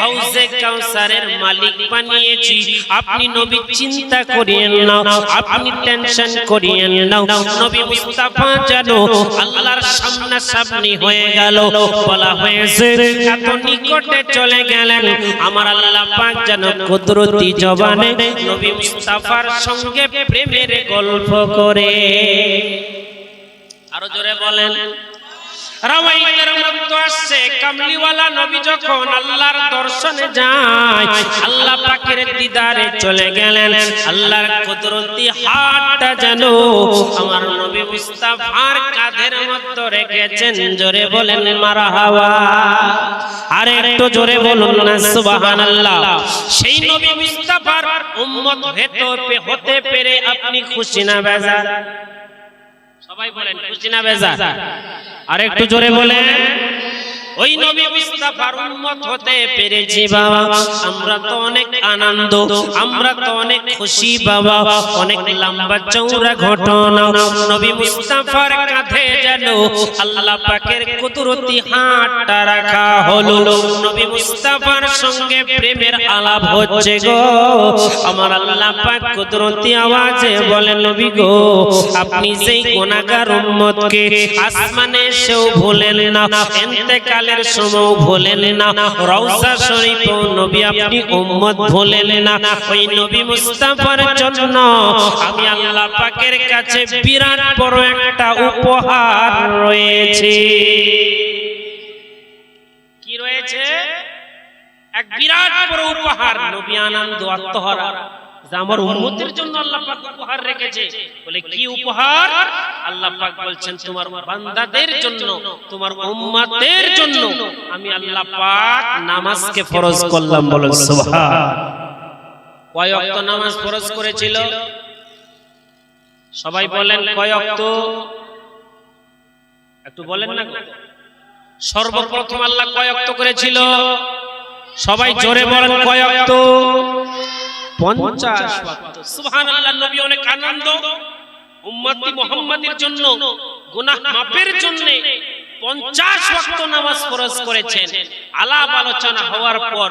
হাউজে কাউসারের মালিক বানিয়েছি। আপনি নবী চিন্তা করিয়েন না, আপনি টেনশন করিয়েন না। নবী মুস্তাফা জানো আল্লাহর সামনাসামনি হয়ে গেল, বলা হয়েছে এত নিকটে চলে গেলেন। আমার আল্লাহ পাক জানো কুদরতি জবানে নবী মুস্তাফার সঙ্গে প্রেমের গল্প করে। আরো জোরে বলেন। রাওয়াইতের মধ্যে আসছে, কামলিওয়ালা নবী যখন আল্লাহর দর্শনে যায়, আল্লাহ পাকের দিদারে চলে গেলেন, আল্লাহর কুদরতি হাতটা যেন আমার নবী মুস্তাফার কাঁধের মধ্যে রেখেছেন। জোরে বলেন মারহাবা। আরে একটু জোরে বলুন না সুবহানাল্লাহ। সেই নবী মুস্তাফার উম্মত হতে পেরে আপনি খুশি না বেজার? সবাই বলেন খুশি না বেজার? আর একটু জোরে বলেন। ওই নবী মুস্তাফার উম্মত হতে পেরেছি বাবা, আমরা তো অনেক আনন্দ, আমরা তো অনেক খুশি বাবা। অনেক লম্বা চওড়া ঘটনা, নবী মুস্তাফার কাঁধে যেন আল্লাহ পাকের কুদরতি হাতটা রাখা হলো। নবী মুস্তাফার সঙ্গে প্রেমের আলাপ হচ্ছে গো। আমার আল্লাহ পাক কুদরতি আওয়াজে বলেন, নবী গো, আপনি যেই গুনাহগার উম্মতকে আসমানে এসেও ভুলেন না, ইন্তেকাল সময় ভুলেন না, রওজা শরীফ নবী আপনি উম্মত ভুলেন না। ওই নবী মুস্তাফার জন্য আমি আল্লাহ পাকের কাছে বিরাট বড় একটা উপহার রয়েছে। কি রয়েছে? এক বিরাট বড় উপহার। নবী আনন্দ আত্মহারা যে আমার উম্মতের জন্য আল্লাহ পাক উপহার রেখেছে। বলে কি উপহার? আল্লাহ পাক বলছেন, তোমার বান্দাদের জন্য, তোমার উম্মতের জন্য আমি আল্লাহ পাক নামাজকে ফরজ করলাম। বলেন সুবহান। কয় ওয়াক্ত নামাজ ফরজ করেছিল? সবাই বলেন কয় ওয়াক্ত? একটু বলেন না। সর্বপ্রথম আল্লাহ কয় ওয়াক্ত করেছিল? সবাই জোরে বলেন কয় ওয়াক্ত? 50 ওয়াক্ত। সুবহানাল্লাহ। নবী অনেক আনন্দ, উম্মতি মুহাম্মাদের জন্য গুনাহ মাফের জন্য 50 ওয়াক্ত নামাজ ফরজ করেছেন। আলাপ আলোচনা হওয়ার পর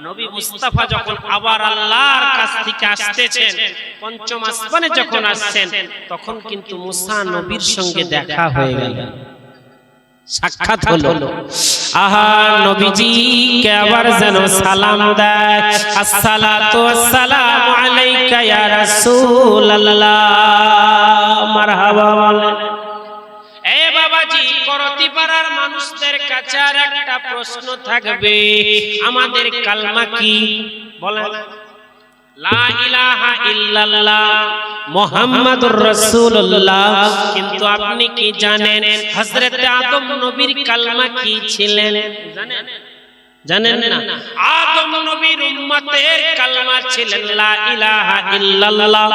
নবী মুস্তাফা যখন আবার আল্লাহর কাছ থেকে আসতেছেন, পঞ্চম আসমানে যখন আসছেন, তখন কিন্তু মুসা নবীর সঙ্গে দেখা হয়ে গেল, সাক্ষাৎ হলো। আহা, নবীজি কে আবার যেন সালাম দেয়, আসসালাতু ওয়াসসালামু আলাইকা ইয়া রাসূলুল্লাহ, মারহাবা বলেন। এ বাবাজি, করতি পাড়ার মানুষদের কাছে আর একটা প্রশ্ন থাকবে, আমাদের কালমা কি? বলেন লা ইলাহা ইল্লাল্লাহ মুহাম্মাদুর রাসূলুল্লাহ। কিন্তু আপনি কি জানেন হযরত আদম নবীর কালমা কি ছিলেন? জানেন? জানেন না? আদম নবীর উম্মতের কালমা ছিলেন লা ইলাহা ইল্লাল্লাহ।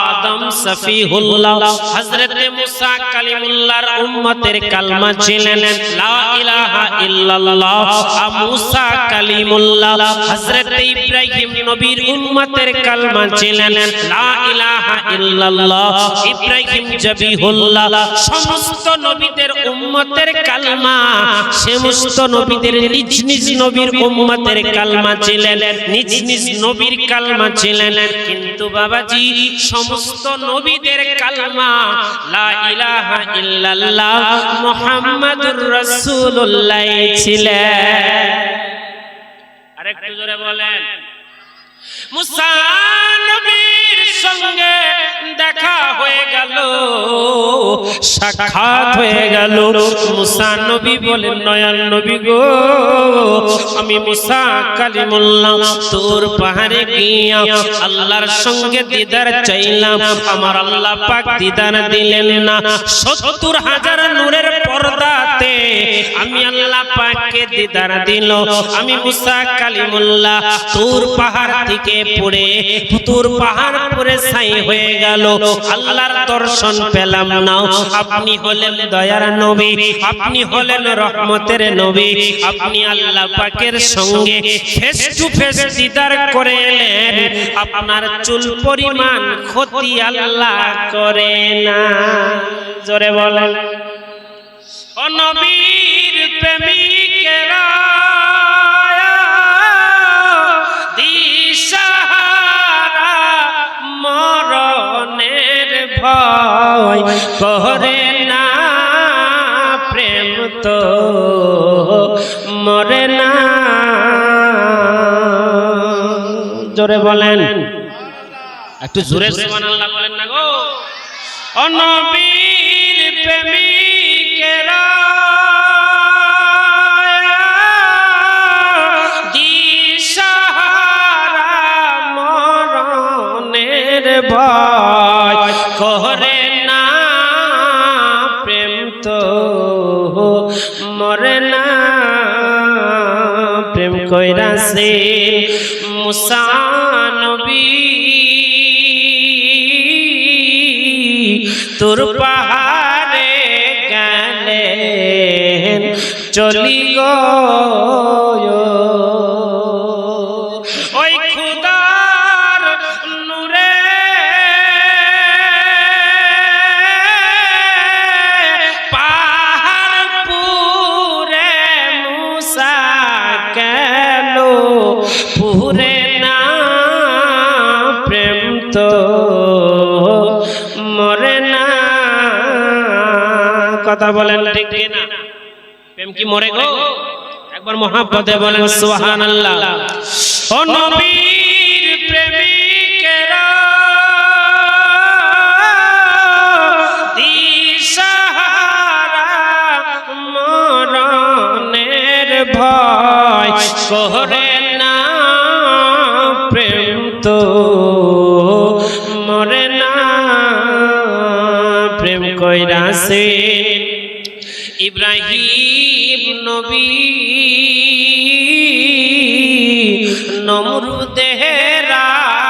আদম সফিহুল্লাহ। হযরত মুসা কালিমুল্লাহর উম্মতের কালমা ছিলেন লা ইলাহা ইল্লাল্লাহ। মুসা কালিমুল্লাহ। হযরত ইব্রাহিম নবীর উম্মতের কালমা ছিলেন লা ইলাহা ইল্লাল্লাহ। ইব্রাহিম জবিহুল্লাহ। সমস্ত নবীদের উম্মতের কালমা সমস্ত নবীদের নিজ নিজ নবীর উম্মতের কালমা ছিলেন, নিজ নিজ নবীর কালমা ছিলেন, কিন্তু বাবাজি সমস্ত নবীদের কালমা লা ইলাহা ইল্লাল্লাহ মুহাম্মাদুর রাসূলুল্লাহ ছিলেন। আরেকটু জোরে বলেন। মুসা নবীর সঙ্গে দেখা হয়ে গেল, সাক্ষাৎ হয়ে গেল। মুসা নবী বলেন, নয়ন নবী গো, আমি মুসা কালিমুল্লাহ তোর পাহাড়ে গিয়া আল্লাহর সঙ্গে দিদার চাইলাম, আমার আল্লাহ পাক দিদার দিলেন না। ৭০,০০০ নূরের পর্দাতে আমি আল্লাহ পাককে দিদার দিল। আমি মুসা কালিমুল্লাহ তোর পাহাড় থেকে পড়ে, তোর পাহাড় পড়ে ছাই হয়ে গেল, আল্লাহর দর্শন পেলাম না। আপনি হলেন দয়ার নবী, আপনি হলেন রহমতের নবী, আপনি আল্লাহ পাকের সঙ্গে ফেস টু ফেস দিদার করে এলেন, আপনার চুল পরিমাণ ক্ষতি আল্লাহ করে না। জোরে বলেন। ও নবীর প্রেমিকেরা দিশাহারা মরণের ভয় করে না, প্রেম তো মরে না। জোরে বলেন, একটু জোরে সুবহানাল্লাহ বলেন না গো। ও নবীর প্রেমিকেরা দিশাহারা মরণের ভয় করে না, প্রেম তো মরে না। প্রেম কইরাছে মুসা নবী তোর পাহাড়ে গেলেন চলি গো, ওই খুদার নূরে পাহাড় পুরে মুসা কেন পুরে না, প্রেম তো মরে না। কথা বলেন ঠিক না? প্রেম কি মরে গো? একবার মহব্বতে বলেন সুবহানাল্লাহ। ও নবীর প্রেমিকেরা দিশাহারা মরণের ভয় করে না, প্রেম তো মরে না। প্রেম কইরাছে ইব্রাহিম নবী নমরুদের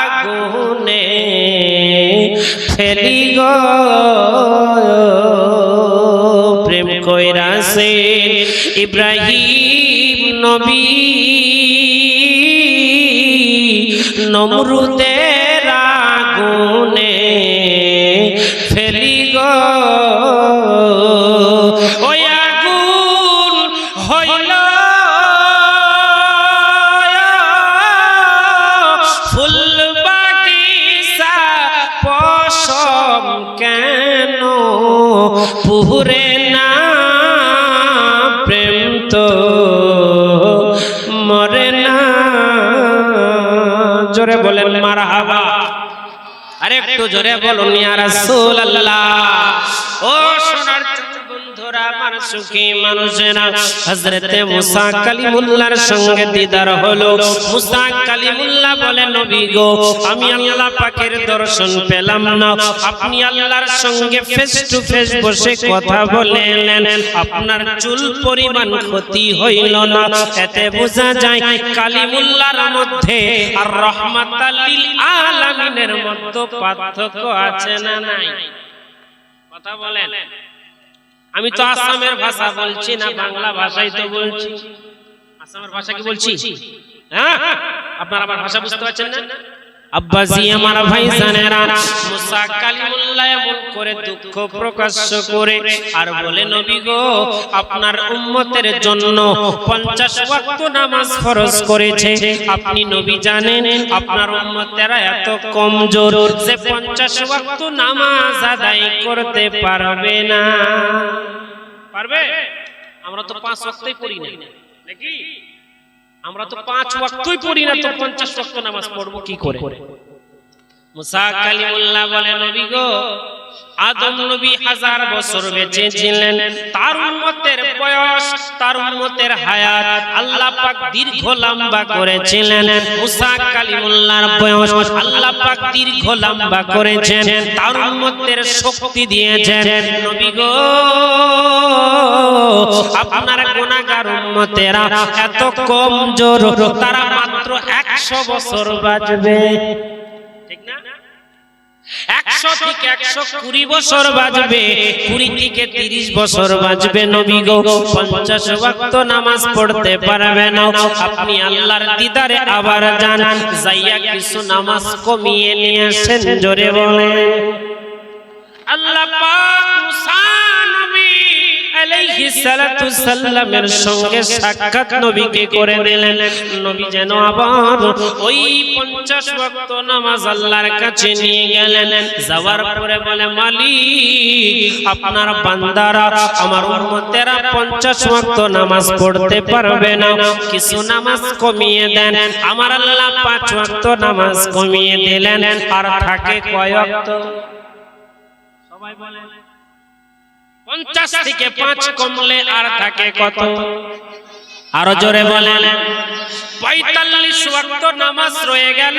আগুনে ফেলি গো, প্রেম কইরাছে ইব্রাহিম নবী নমরুদের আগুনে ফেলি গো। ওই আগুন হইল ফুল বাগিচা পশম কেন পুরে না, প্রেম তো মরে না। জোরে বলেন মারহাবা। আরে একটু জোরে বলুন ইয়া রাসূলুল্লাহ। ও সোনার বন্ধুরা, আমার সুখী মানুষেরা, হযরতে মুসা কালিমুল্লাহর সঙ্গে দিদার হলো। মুসা কালিমুল্লাহ বলে, নবী গো, আমি আল্লাহ পাকের দর্শন পেলাম না, আপনি আল্লাহর সঙ্গে ফেস টু ফেস বসে কথা বলেন, আপনার চুল পরিমাণ ক্ষতি হইল না। এতে বোঝা যায় কালিমুল্লাহর মধ্যে আর রাহমাতাল লিল আলামিনের মধ্যে পার্থক্য আছে না নাই? কথা বলেন। আমি তো আসামের ভাষা বলছি না, বাংলা ভাষাই তো বলছি। আসামের ভাষা কি বলছি? হ্যাঁ, আপনারা আমার ভাষা বুঝতে পারছেন না? আব্বাজি আমার ভাইজানেরা, মুসা কালিমুল্লাহ এমন করে দুঃখ প্রকাশ করে আর বলে, নবী গো, আপনার উম্মতের জন্য 50 ওয়াক্ত নামাজ ফরজ করেছে। আপনি নবী জানেন আপনার উম্মতেরা এত কমজোর যে 50 ওয়াক্ত নামাজ আদায় করতে পারবে না। পারবে? আমরা তো 5 ওয়াক্তই পড়ি না নাকি? আমরা তো 5 ওয়াক্তই পড়ি না, তো 50 ওয়াক্ত নামাজ পড়বো কি করে? মুসা কালিমুল্লাহ বলে, নবী গো, আদম নবী 1000 বছর বেঁচে ছিলেন, তার উম্মতের বয়স, তার উম্মতের হায়াত আল্লাহ পাক দীর্ঘ লম্বা করেছিলেন। মুসা কালিমুল্লাহর বয়স আল্লাহ পাক দীর্ঘ লম্বা করেছেন, তার উম্মতের শক্তি দিয়েছেন। নবী গো, আপনার গুনাহগার উম্মতেরা এত কমজোর, তারা মাত্র 100 বছর বাঁচবে, ঠিক না? 100 থেকে 120 বছর বাঁচবে, 20 থেকে 30 বছর বাঁচবে। নবী গো, 50 ওয়াক্ত নামাজ পড়তে পারবে না। আপনি আল্লাহর দিদারে আবার যান, যাইয়া কিছু নামাজ কমিয়ে নিয়ে আসেন। জোরে বলেন। আল্লাহ পাক মুসা নবী আলাইহিস সালাতু সাল্লামের সঙ্গে সাক্ষাৎ নবীকে করে দিলেন। নবী যেন আবার ওই 50 ওয়াক্ত নামাজ আল্লাহর কাছে নিয়ে গেলেন। যাওয়ার পরে বলে, মালিক, আপনার বান্দারা, আমার উম্মতেরা 50 ওয়াক্ত নামাজ পড়তে পারবে না, কিছু নামাজ কমিয়ে দেন। আমার আল্লাহ 5 ওয়াক্ত নামাজ কমিয়ে দিলেন। আর থাকে কয় ওয়াক্ত? সবাই বলেন। 50 থেকে 5 কমলে আর থাকে কত? আরো জোরে বলেন। 45 ওয়াক্ত নামাজ রয়ে গেল।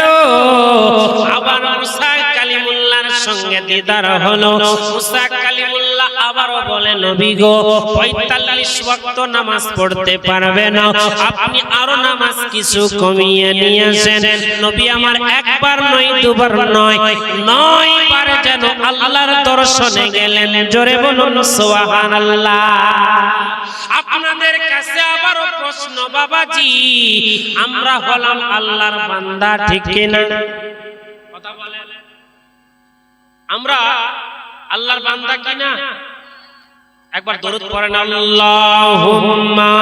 আবার মুসা কালিমুল্লাহর সঙ্গে দিদার হলো। মুসা কালিমুল্লাহ আবারও বলে, নবী গো, 45 ওয়াক্ত নামাজ পড়তে পারবে না, আপনি আরো নামাজ কিছু কমিয়ে নিয়ে আসেন। নবী আমার একবার নয়, দুবার নয়, 9 বার যেন আল্লাহর দর্শনে গেলেন। জোরে বলুন সুবহানাল্লাহ। আপনাদের কাছে আবারও প্রশ্ন, বাবাজি, আমরা হলাম আল্লাহর বান্দা, ঠিক কিনা? কথা বলেন। আমরা আল্লাহর বান্দা কিনা? একবার দরুদ পড়েন, আল্লাহুম্মা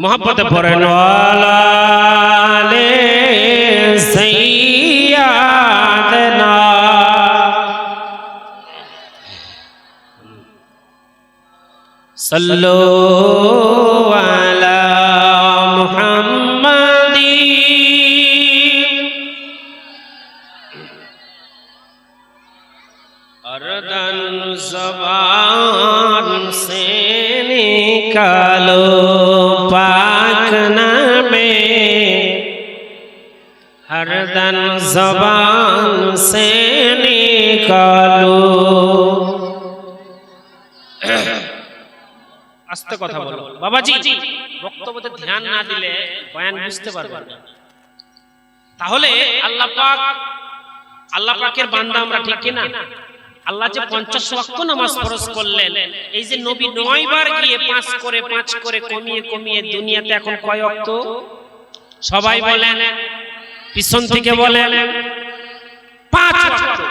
মুহাব্বতে পড়েন, ওয়ালা আলে সাইয়্যিদানা সাল্লু আলা মুহাম্মাদিন अरदन ज़बान से निकालो पाक नामे, हरदन ज़बान से निकालो। আস্তে কথা বলো বাবাজি, বক্তব্যতে ধ্যান না দিলে বয়ান বুঝতে পারবেন না। তাহলে আল্লাহ পাকের বান্দা আমরা, ঠিক কিনা? আল্লাহ যে 50 ওয়াক্ত নামাজ ফরজ করলেন, এই যে নবী 9 বার গিয়ে 5 করে কমিয়ে কমিয়ে দুনিয়াতে এখন কয় ওয়াক্ত? সবাই বলেন, পিছন থেকে বলেন, 5 ওয়াক্ত।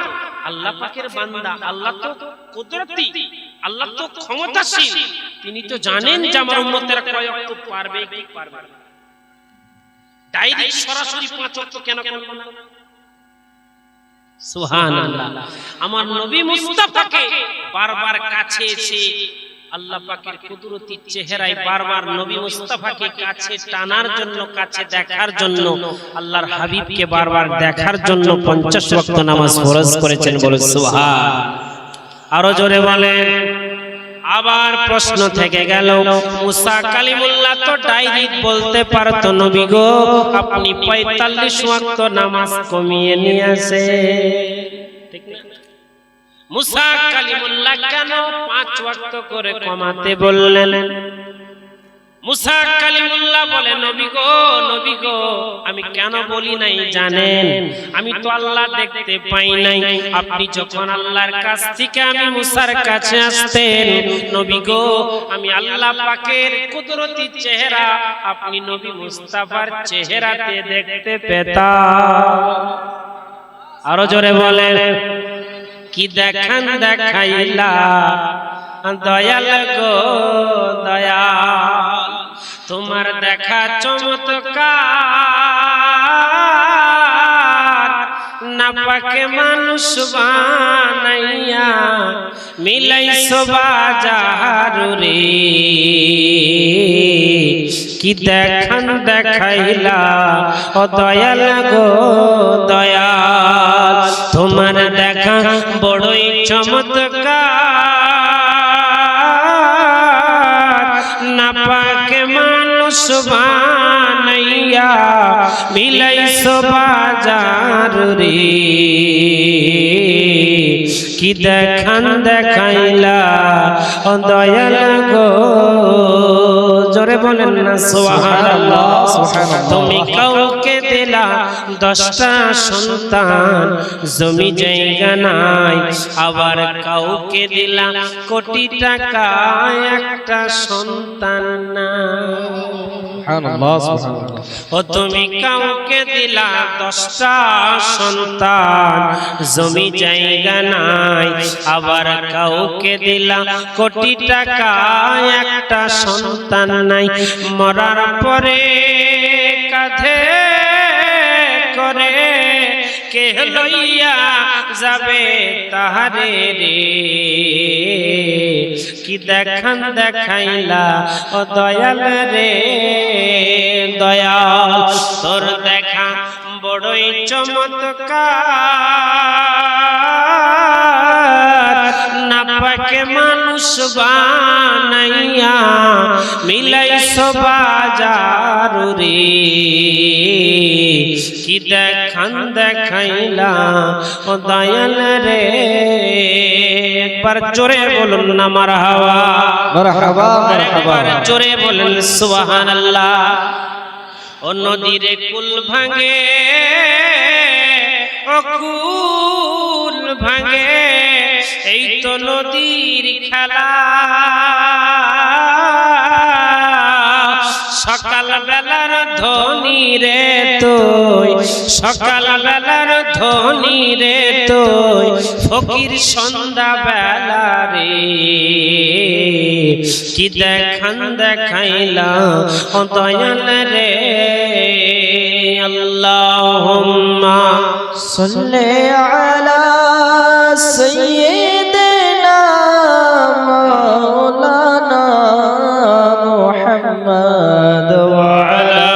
আল্লাহ পাকের বান্দা, আল্লাহ তো কুদরতি, আল্লাহ তো ক্ষমতাশীল, তিনি তো জানেন যে আমার উম্মতেরা কয় ওয়াক্ত পারবে কি পারবে না। ডাইরেক্ট সরাসরি 5 ওয়াক্ত কেন করলেন না? সুবহানাল্লাহ। আমার নবী মুস্তাফাকে বারবার কাছে এসে আল্লাহ পাকের কুদরতি চেহারায় বারবার নবী মুস্তাফাকে কাছে টানার জন্য, কাছে দেখার জন্য, আল্লাহর হাবিবকে বারবার দেখার জন্য 50 ওয়াক্ত নামাজ ফরজ করেছেন। বলে সুবহান। আরো জোরে বলেন। আবার প্রশ্ন থেকে গেল, মুসা কালিমুল্লাহ তো ডাইরেক্ট বলতে পারতো, নবী গো, আপনি 45 ওয়াক্ত নামাজ কমিয়ে নিয়ে আসে, ঠিক না? মুসা কালিমুল্লাহ কেন 5 ওয়াক্ত করে কমাতে বললেন? মুসা কালিমুল্লাহ বলে, নবী গো আমি কেন বলি নাই জানেন? আমি তো আল্লাহ দেখতে পাই নাই। আপনি যখন আল্লাহর কাছ থেকে আমি মুসার কাছে আসতেন, নবী গো আমি আল্লাহ পাকের কুদরতি চেহারা আপনি নবী মুস্তাফার চেহারাতে দেখতে পেতাম। আরো জোরে বলেন, কি দেখান দেখাইলা দয়াল গো দয়াল, তোমার দেখা চমৎকার, না পাকে মানুষ বানাইয়া মিলাইছো বাজার রে। কি দেখান দেখাইলা ও দয়াল গো দয়াল, তোমার দেখা বড়ই চমৎকার, না পাকে মানুষ বানাইয়া মিলাইছো বাজার রে। কি দেখান দেখাইলা ও দয়াল গো, জোরে বলেন না সুবহানাল্লাহ। তুমি কাউকে দিলা 10টা সন্তান, জমি জায়গা নাই, আবার কাউকে দিলা কোটি টাকা, একটা সন্তান না। ও তুমি কাউকে দিলা 10টা সন্তান, জমি জায়গা নাই, আবার কাউকে দিলা কোটি টাকা, একটা সন্তান নাই। মরার পরে কাঁধে করে কে লইয়া যাবে তাহারে রে। কি দেখান দেখাইলা ও দয়াল রে দয়াল, তোর দেখা বড়ই চমৎকার, না পাকে মানুষ বানাইয়া মিলাইছো বাজার রে। কি দেখান দেখাইলা ও দয়াল রে। একবার জোরে বলুন না মারহাবা, মারহাবা মারহাবা, জোরে বলুন সুবহানাল্লাহ। ও নদীর কুল ভাঙে, ও কুল ভাঙে, এই তো নদীর খেলা। সকাল বেলার ধনী রে তুই, সকাল বেলার ধনী রে তুই, ফকির সন্ধ্যা বেলা রে। কি দেখান দেখাইলা ও দয়াল রে। আল্লাহুম্মা সাল্লি আলা সাইয়্যিদিনা মাওলানা মুহাম্মদ ওয়া আলা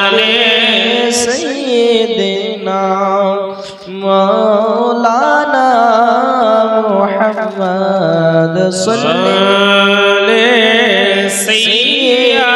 আলি সাইয়্যিদিনা মাওলানা মুহাম্মদ সাল্লি সাইয়্যিদিনা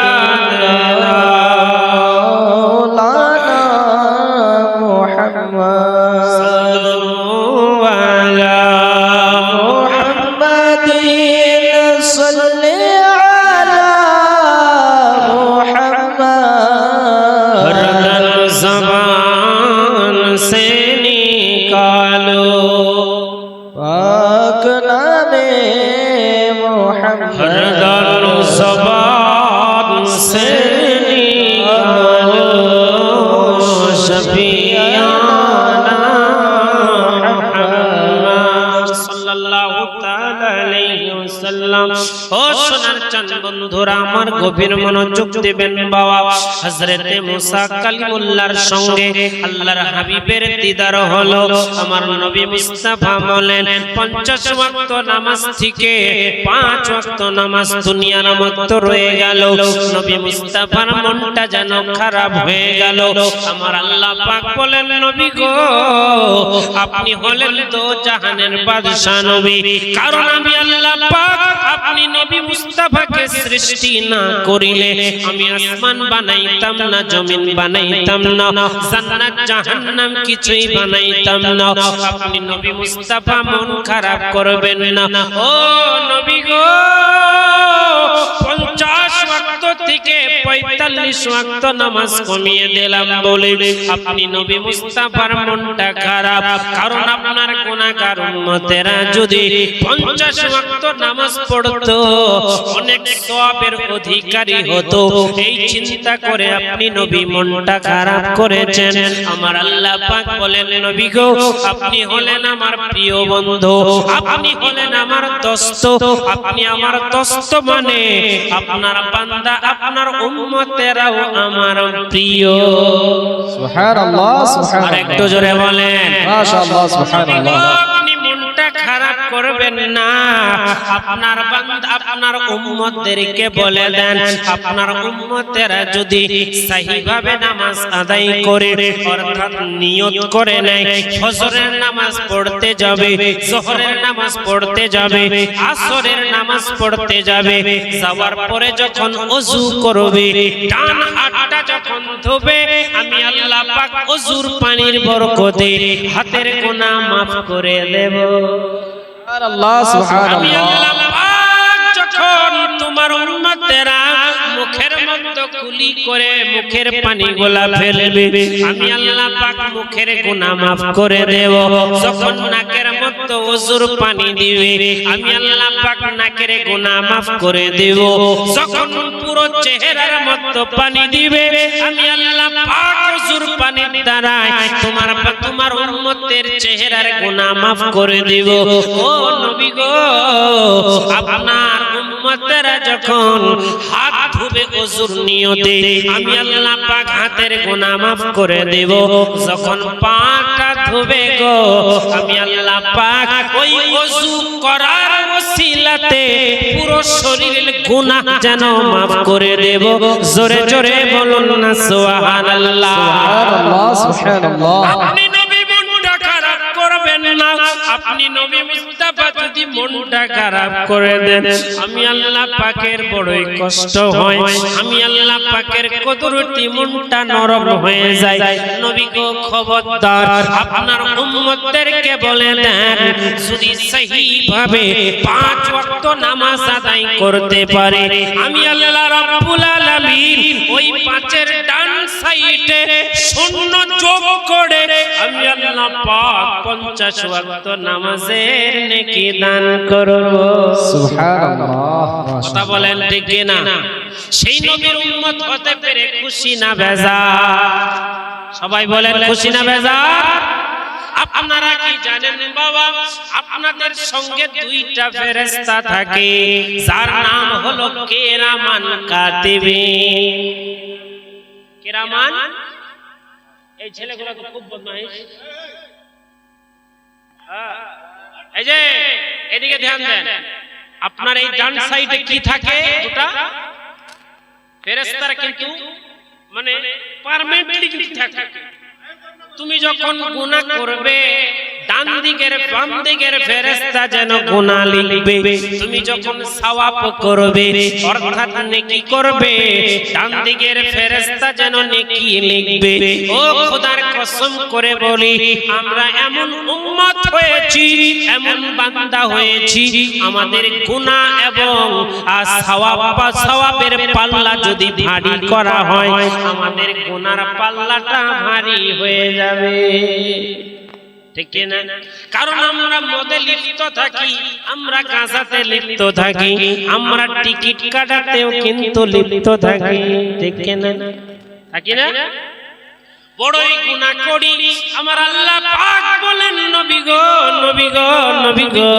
ও সোনার চাঁদ বন্ধুরা আমার গভীর মনোযোগ দেবেন বাবা। হযরতে মুসা কালিমুল্লাহর সঙ্গে আল্লাহর হাবিবের দিদার হলো। আমার নবী মুস্তাফা বলেন 50 ওয়াক্ত নামাজ থেকে 5 ওয়াক্ত নামাজ দুনিয়ার মতো রয়ে গেল। নবী মুস্তাফার মনটা যেন খারাপ হয়ে গেল। আমার আল্লাহ পাক বলেন, নবী গো আপনি হলেন তো জাহানের বাদশা নবী, কারণ আমি আল্লাহ পাক আপনি নবী মুস্তাফাকে সৃষ্টি না করিলে আমি আসমান বানাইতাম না, জমিন বানাইতাম না, জান্নাত জাহান্নাম কিছুই বানাইতাম না। আপনি নবী মুস্তাফা মন খারাপ করবেন না। ও নবী গো 50 ওয়াক্ত থেকে 45 ওয়াক্ত নামাজ কমিয়ে দিলাম বলে আপনি নবী মুস্তাফার মনটা খারাপ। কারণ আপনার গুনাহগার উম্মতেরা যদি 50 ওয়াক্ত নামাজ পড়তো অনেক সওয়াবের অধিকারী হতো। এই চিন্তা করে আপনি নবী মনটা খারাপ করেছেন। আমার আল্লাহ পাক বলেন, নবী গো আপনি হলেন আমার প্রিয় বন্ধু, আপনি হলেন আমার দোস্ত। আপনি আমার দোস্ত মানে আপনার বান্দা, আপনার উম্মতেরাও আমার প্রিয়। সুবহানাল্লাহ, সুবহানাল্লাহ। আরেকটু জোরে বলেন মাশাআল্লাহ, সুবহানাল্লাহ। আপনি মনটা খারাপ করবেন না। আপনার বান্দা, আপনার উম্মতদেরকে বলে দেন, আপনার উম্মতেরা যদি সহিভাবে নামাজ আদায় করে অর্থাৎ নিয়ত করে নেয় ফজরের নামাজ পড়তে যাবে, যোহরের নামাজ পড়তে যাবে, আসরের নামাজ পড়তে যাবে, যাওয়ার পরে যখন ওযু করবে, ডান হাতটা যখন ধোবে, আমি আল্লাহ পাক ওযুর পানির বরকতে হাতের গুনাহ maaf করে দেব। সুবহানাল্লাহ, আমি সুবহানাল্লাহ। আল্লাহ পাক যখন তোমার উম্মতেরা মুখের মধ্যে কুলি করে মুখের পানিগুলা ফেলবে, আমি আল্লাহ পাক মুখের গুনাহ maaf করে দেব। যখন নাকের মধ্যে ওযুর পানি দিবে, আমি আল্লাহ পাক নাকের গুনাহ maaf করে দেব। যখন পুরো চেহারার মধ্যে পানি দিবে, আমি আল্লাহ পাক ওযুর পানির দ্বারা তোমার উম্মতের চেহারার গুনাহ maaf করে দেব। ও নবী গো, আপনার উম্মতেরা যখন হাত ধুবে ওযুর নিয়তে, আমি আল্লাহ পাক হাতের গুনাহ maaf করে দেব। যখন পাটা ধুবে গো, আমি আল্লাহ পাক ওই ওযু করার ওসিলাতে পুরো শরীরের গুনাহ যেন maaf করে দেব। জোরে জোরে বলুন না সুবহানাল্লাহ। সুবহানাল্লাহ, সুবহানাল্লাহ। আপনি নবী মনটা খারাপ করবেন না। আপনি নবী মুস্তাফা যদি মনটা খারাপ করে দেন, আমি আল্লাহ পাকের বড়ই কষ্ট হয়। আমি আল্লাহ পাকের কুদরতি মনটা নরম হয়ে যায়। নবী গো খবরদার, আপনার উম্মতদেরকে বলে দেন, যদি সহিভাবে 5 ওয়াক্ত নামাজ আদায় করতে পারে, আমি আল্লাহ রাব্বুল আলামিন ওই 5-এর ডান সাইডে শূন্য যোগ করে আমি আল্লাহ পাক 50 ওয়াক্ত নামাজের নেকি দান করব। সুবহানাল্লাহ। কথা বলেন ঠিক না? সেই নবীর উম্মত হতে পেরে খুশি না বেজার? সবাই বলেন খুশি না বেজার? আপনারা কি জানেন বাবা, আপনাদের সঙ্গে 2টা ফেরেশতা থাকে, যার নাম হলো কিরামান কাতিবিন। কিরামান, এই ছেলেগুলো তো খুব বদমাইশ। এই যে এদিকে ধ্যান দেন, আপনার এই ডান সাইডে কি থাকে? 2টা ফেরেশতারা কিন্তু মানে পার্মানেন্টলি কিন্তু থাকে। তুমি যখন গুনাহ করবে, ডান দিকের বাম দিকের ফেরেশতা যেন গুনাহ লিখবে। তুমি যখন সওয়াব করবে অর্থাৎ নেকি করবে, ডান দিকের ফেরেশতা যেন নেকি লিখবে। ও খোদার কসম করে বলি, আমরা এমন উম্মত হয়েছি, এমন বান্দা হয়েছি, আমাদের গুনাহ এবং সওয়াবের পাল্লা যদি ভারী করা হয়, আমাদের গুনার পাল্লাটা ভারী হয়ে যাবে। ঠিক না? কারণ আমরা মদে লিপ্ত থাকি, আমরা গাঁজাতে লিপ্ত থাকি, আমরা টিকিট কাটাতেও কিন্তু লিপ্ত থাকি। ঠিক না? থাকি না? বড়ই গুনাহ করি। আমার আল্লাহ পাক বলেন, নবী গো, নবী গো, নবী গো,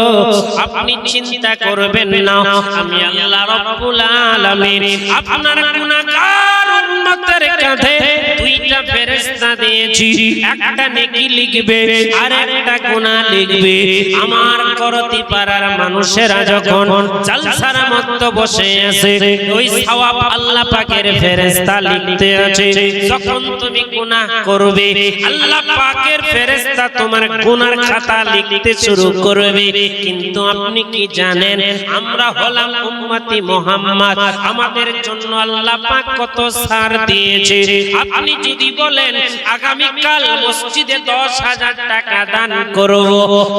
আপনি চিন্তা করবেন না, আমি আল্লাহ রাব্বুল আলামিন আপনার গুনাহগার উম্মতের কাঁধে 2টা ফেরেশতা দিয়েছি। একটা নেকি লিখবে আর একটা গুনাহ লিখবে। আমার করতি পাড়ার মানুষেরা যখন জালসার মধ্যে বসে আছে, ওই সওয়াব আল্লাহ পাকের ফেরেশতা লিখতে আছে। যখন তুমি গুনাহ করবে, আল্লাহ পাকের ফেরেশতা তোমার গুনার খাতা লিখতে শুরু করবে। কিন্তু আপনি কি জানেন আমরা হলাম উম্মতি মুহাম্মদ, আমাদের জন্য আল্লাহ পাক কত ছাড় দিয়েছে। আপনি যদি বলেন আগামী কাল মসজিদে 10,000 টাকা দান করব,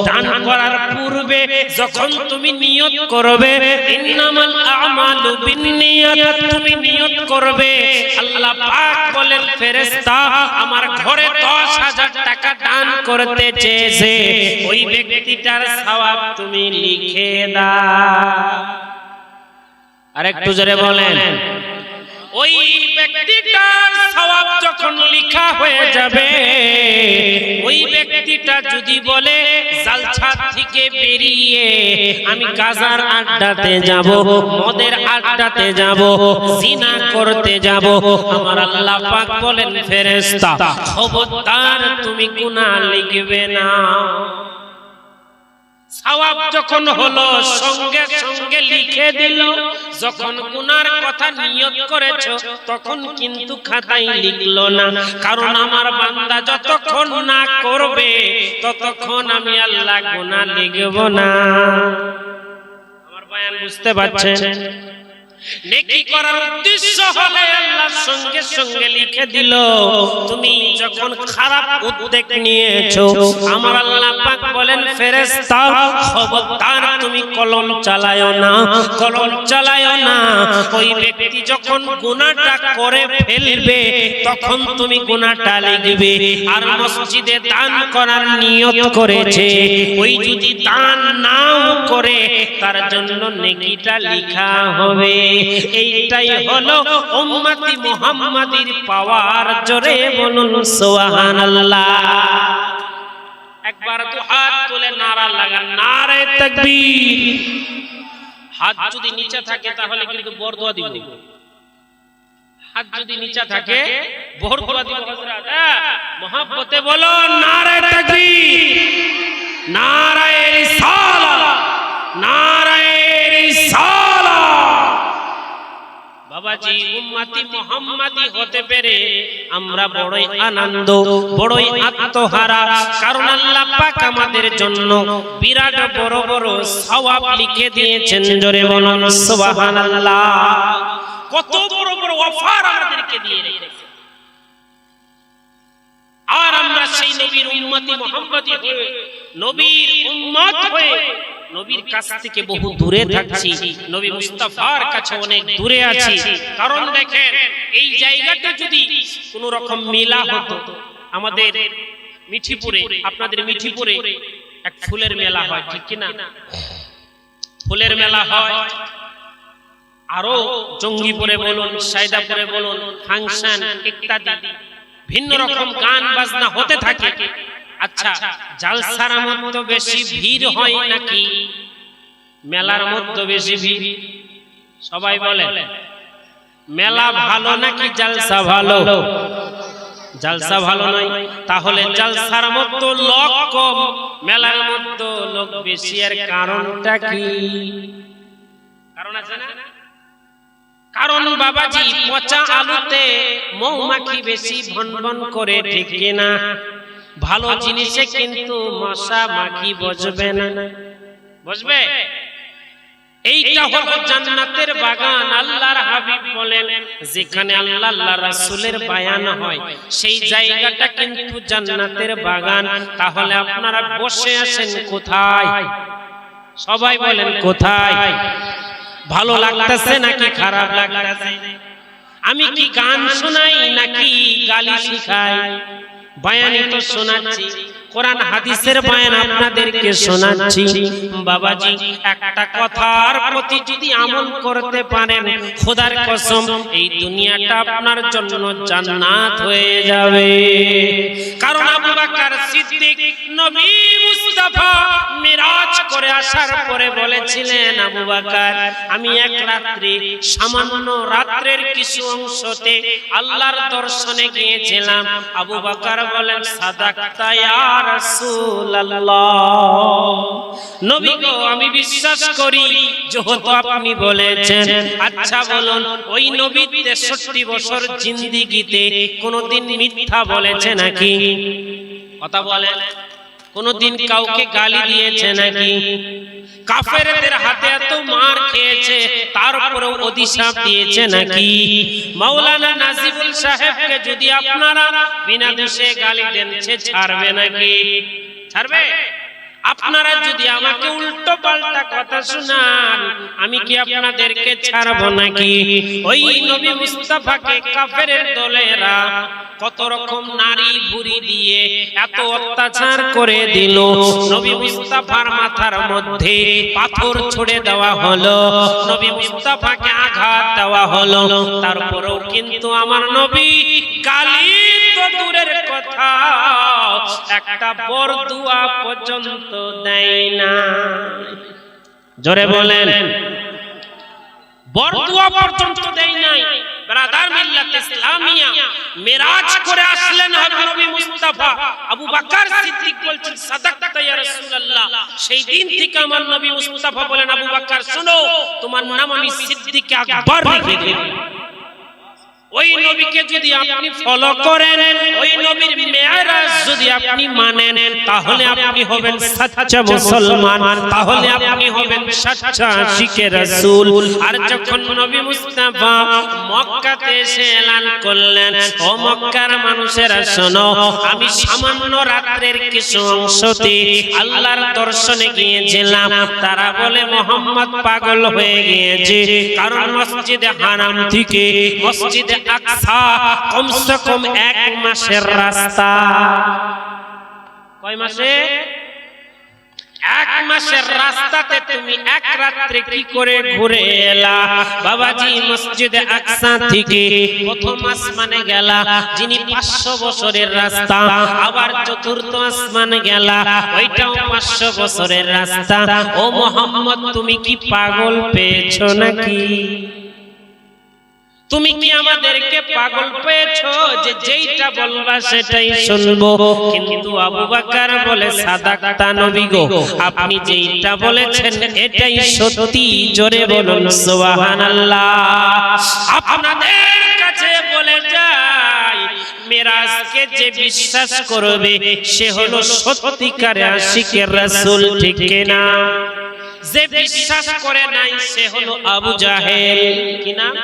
দান করার পূর্বে যখন তুমি নিয়ত করবে ইন্নামাল আমালু বিন্নিয়াত, তুমি নিয়ত করবে আল্লাহ পাক বলেন ফেরেশতা আমার ঘরে 10,000 টাকা দান করতে চেয়েছে, ওই ব্যক্তিটার সওয়াব তুমি লিখে দাও। আরেকটু জোরে বলেন। ওই ব্যক্তিটার সওয়াব যখন লেখা হয়ে যাবে, ওই ব্যক্তিটা যদি বলে জালসা থেকে বেরিয়ে আমি গাজার আড্ডাতে যাব, মদের আড্ডাতে যাব, জিনা করতে যাব, আমার আল্লাহ পাক বলেন ফেরেশতা খবরদার তুমি গুনাহ লিখবে না। সওয়াব যখন হলো সঙ্গে সঙ্গে লিখে দিল, যখন গুনার কথা নিয়ত করেছো তখন কিন্তু খাতায় লিখলো না। কারণ আমার বান্দা যতক্ষণ না করবে ততক্ষণ আমি আল্লাহ গুনাহ লিখব না। আমার বয়ান বুঝতে পারছেন? নেকি করার উদ্দেশ্য হলে আল্লাহ সঙ্গে সঙ্গে লিখে দিল। তুমি যখন খারাপ উদ্যোগ নিয়েছো আমার আল্লাহ পাক বলেন ফেরেশতা খবরদার তুমি কলম চালায়ো না, কলম চালায়ো না। ওই ব্যক্তি যখন গুনাহটা করে ফেলবে তখন তুমি গুনাহটা লিখবে। আর মসজিদে দান করার নিয়ত করেছে, ওই যদি দান নাও করে তার জন্য নেকিটা লেখা হবে। এইটাই হলো উম্মতি মুহাম্মাদির পাওয়ার। জোরে বলুন সুবহানাল্লাহ। একবার তো হাত তুলে নারা লাগান, নারে তাকবীর। হাত যদি নিচে থাকে তাহলে কিন্তু বরদোয়া দিব। হাত যদি নিচে থাকে বরদোয়া দিব। হযরত মুহাব্বতে বলো নারে তাকবীর, নারে রিসালাত, নারে রিসালাত। বাবাজি উম্মতি মুহাম্মাদি হতে পেরে আমরা বড়ই আনন্দ, বড়ই আত্মহারা। কারণ আল্লাহ পাক আমাদের জন্য বিরাট বড় বড় সওয়াব লিখে দিয়েছেন। জোরে বলুন সুবহানাল্লাহ। কত বড় বড় অফার আমাদেরকে দিয়ে রেখেছে। আর আমরা সেই নবীর উম্মতি মুহাম্মাদি হয়ে, নবীর উম্মত হয়ে নবীর কাছ থেকে বহু দূরে থাকছি, নবী মুস্তাফার কাছে অনেক দূরে আছি। কারণ দেখেন এই জায়গাটা যদি কোন রকম মেলা হতো, আমাদের মিঠিপুরে, আপনাদের মিঠিপুরে এক ফুলের মেলা হয়, ঠিক কি না? ফুলের মেলা হয়, আরো জঙ্গিপুরে বলুন, সাইদাপুরে বলুন, ফাংশন ইত্যাদি ভিন্ন রকম গান বাজনা হতে থাকে। আচ্ছা, জালসার মধ্যে বেশি ভিড় হয় নাকি মেলার মধ্যে বেশি ভিড়? সবাই বলে মেলা ভালো নাকি জালসা ভালো? জালসা ভালো নয়। তাহলে জালসার মধ্যে লোক কম, মেলার মধ্যে লোক বেশি। এর কারণটা কি? কারণ আছে না? কারণ বাবাজি পচা আলুতে মৌমাছি বেশি ভনভন করে, ঠিক কিনা? ভালো জিনিসে কিন্তু মশা মাছি বসবে না, বসবে? এইটা হলো জান্নাতের বাগান। আল্লাহর হাবিব বলেন যেখানে আল্লাহ আল্লাহর রাসূলের বায়ান হয় সেই জায়গাটা কিন্তু জান্নাতের বাগান। তাহলে আপনারা বসে আছেন কোথায়? সবাই বলেন কোথায়? ভালো লাগতেছে নাকি খারাপ লাগতেছে? আমি কি গান শোনাই নাকি গালি শিখাই? বায়ানই তো শোনাচ্ছি, কোরআন হাদিসের বায়ান আপনাদেরকে শোনাচ্ছি। বাবাজি একটা কথার প্রতি যদি আমল করতে পারেন, খোদার কসম এই দুনিয়াটা আপনার জন্য জান্নাত হয়ে যাবে। কারণ আবু বকর সিদ্দিক নবী মুস্তাফা মিরাজ করে আসার পরে বলেছিলেন, আবু বকর আমি এক রাত্রি, সামান্য রাত্রের কিছু অংশতে আল্লাহর দর্শনে গিয়েছিলাম। আবু বকর বলেন সাদাকতা ইয়া রাসূলুল্লাহ, নবী গো আমি বিশ্বাস করি যেহেতু আপনি বলেছেন। আচ্ছা বলুন ওই নবী 63 বছর জিন্দেগিতে কোনদিন মিথ্যা বলেছে নাকি? কথা বলেন। কোনদিন কাউকে গালি দিয়েছে নাকি? কাফেরদের হাতে এত মার খেয়েছে, তারপরেও অভিশাপ দিয়েছে নাকি? মাওলানা নাজিবুল সাহেবকে যদি আপনারা বিনা দোষে গালি দেন, সে ছাড়বে নাকি? ছাড়বে? আপনারা যদি আমাকে উল্টো পাল্টা কথা শোনান, আমি কি আপনাদেরকে ছাড়বো নাকি? ওই নবী মুস্তাফাকে কাফেরের দলেরা কত রকম নারী ভুরি দিয়ে এত অত্যাচার করে দিল। নবী মুস্তাফার মাথার মধ্যে পাথর ছুঁড়ে দেওয়া হলো, নবী মুস্তাফাকে আঘাত দেওয়া হলো, তারপরেও কিন্তু আমার নবী গালি তো দূরের কথা, একটা বরদুয়া পর্যন্ত দেয় না। জোরে বলেন, বরদুয়া পর্যন্ত দেয় নাই। ব্রাদার মিল্লাত ইসলামিয়া মিরাজ করে আসলেন নবী মুস্তাফা। আবু বকর সিদ্দিক বলছেন, সাদাকতা ইয়া রাসূলুল্লাহ। সেই দিন থেকে আমার নবী মুস্তাফা বলেন, আবু বকর শোনো, তোমার নাম আমি সিদ্দিক আকবর রেখে দিই। ওই নবীকে যদি আপনি ফলো করেন, ওই নবীর মেরাজ যদি আপনি মানেন, তাহলে আপনি হবেন সচ্চা মুসলমান, তাহলে আপনি হবেন সচ্চা আশিকে রাসূল। আর যখন নবী মুস্তাফা মক্কাতে এসে এলান করলেন, ও মক্কার মানুষেরা শোনো, আমি সামান্য রাত্রের কিছু অংশতে আল্লাহর দর্শনে গিয়েছিলাম। তারা বলে মুহাম্মদ পাগল হয়ে গিয়েছে, কারণ মসজিদে হারাম থেকে মসজিদে আকসা কমসে কম 1 মাসের রাস্তা। কয় মাসে? 1 মাসের রাস্তাতে তুমি এক রাত্রে কি করে ঘুরে এলা? বাবাজি, মসজিদে আকসা থেকে প্রথম আসমানে গেলা, যিনি 500 বছরের রাস্তা, আবার চতুর্থ আসমানে গেলা, ওইটাও 500 বছরের রাস্তা। ও মুহাম্মদ, তুমি কি পাগল পেয়েছো নাকি? তুমি কি আমাদেরকে পাগল পেয়েছো যে যেইটা বলবা সেটাই শুনবো? কিন্তু আবু বকর বলে, সাদাকতা নবী গো, আপনি যেইটা বলেছেন এটাই সত্যি। জোরে বলুন সুবহানাল্লাহ। আপনাদের কাছে বলে যাই, মেরাজকে যে বিশ্বাস করবে সে হলো সত্যিকারে আশিকে রাসূল, ঠিক না? যে বিশ্বাস করে নাই সে হলো আবু জাহেল। কি নাম?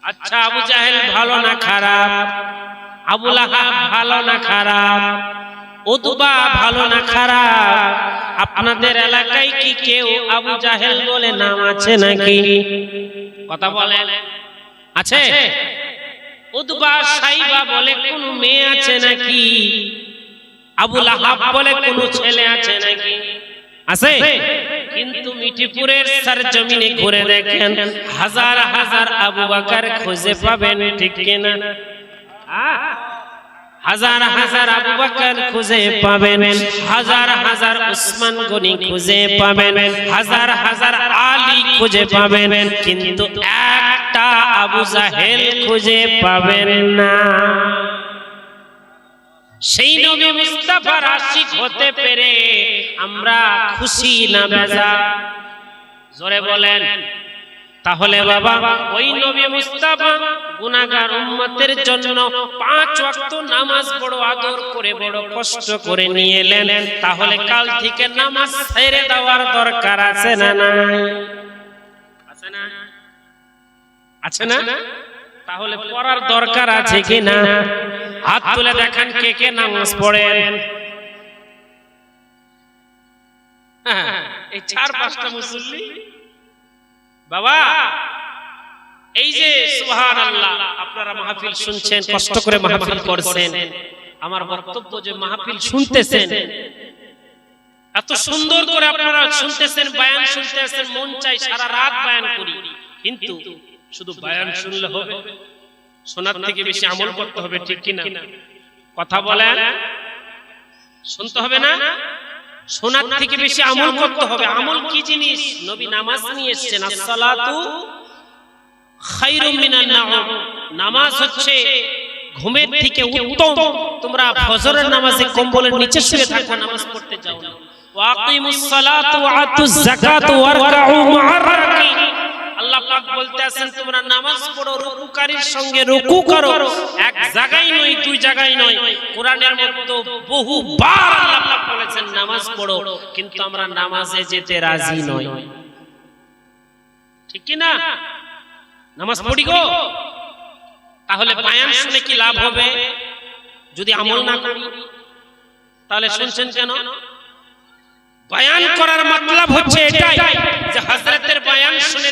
আচ্ছা, আবু জাহেল ভালো না খারাপ? আবু লাহাব ভালো না খারাপ? উতবা ভালো না খারাপ? আপনাদের এলাকায় কি কেউ আবু জাহেল বলে নাম আছে নাকি? কথা বলেন, আছে? উতবা সাইবা বলে কোন মেয়ে আছে নাকি? আবু লাহাব বলে কোন ছেলে আছে নাকি? আছে? কিন্তু মিঠিপুরের সরজমিনে ঘুরে দেখেন, হাজার হাজার আবু বকর খুঁজে পাবেন, ঠিক কিনা? হাজার হাজার আবু বকর খুঁজে পাবেন, হাজার হাজার উসমান গনি খুঁজে পাবেন, হাজার হাজার আলী খুঁজে পাবেন, কিন্তু একটা আবু জাহেল খুঁজে পাবেন না। সেই নবী মুস্তাফার আশিক হতে পেরে আমরা খুশি না বেজার? জোরে বলেন। তাহলে বাবা, ওই নবী মুস্তাফা গুনাহগার উম্মতের জন্য 5 ওয়াক্ত নামাজ বড় আদর করে, বড় কষ্ট করে নিয়ে এলেন। তাহলে কাল থেকে নামাজ ছেড়ে দেওয়ার দরকার আছে না নাই? আছে না? আছে না? তাহলে পড়ার দরকার আছে কি না? হাত তুলে দেখান কে কে নামাজ পড়েন। এই 4-5টা মুসল্লি বাবা, এই যে সুবহানাল্লাহ, আপনারা মাহফিল শুনছেন, কষ্ট করে মাহফিল করছেন, আমার বক্তব্য যে মাহফিল শুনতেছেন, এত সুন্দর করে আপনারা শুনতেছেন, বয়ান শুনতেছেন, মন চাই সারা রাত বয়ান করি। কিন্তু শুধু বয়ান শুনলে হবে? শোনার থেকে বেশি আমল করতে হবে, ঠিক কিনা? কথা বলেন। শুনতে হবে না? শোনার থেকে বেশি আমল করতে হবে। আমল কি জিনিস? নবী নামাজ নিয়ে এসেছেন, আসসালাতু খায়রুম মিনান নাওম। নামাজ হচ্ছে ঘুমের থেকে উত্তম। তোমরা ফজরের নামাজে কম্বলের নিচে শুয়ে থাকো, নামাজ পড়তে যাও না। ওয়া আকিমুস সালাতু ওয়া আতুজ যাকাতু ওয়ারকাউ মা'আর রাকিন। আল্লাহ পাক বলতে আছেন, তোমরা নামাজ পড়ো, রুকুকারীর সঙ্গে রুকু করো। এক জায়গায় নয়, 2 জায়গায় নয়, কোরআনের মধ্যে বহুবার আল্লাহ নামাজ পড়ো, কিন্তু আমরা নামাজে যেতে রাজি নই। ঠিক কি না? নামাজ পড়ি গো, তাহলে বয়ান শুনে কি লাভ হবে যদি আমল না করি? তাহলে শুনছেন কেন? বয়ান করার মতলব হচ্ছে এটাই যে হযরতের বয়ান শুনে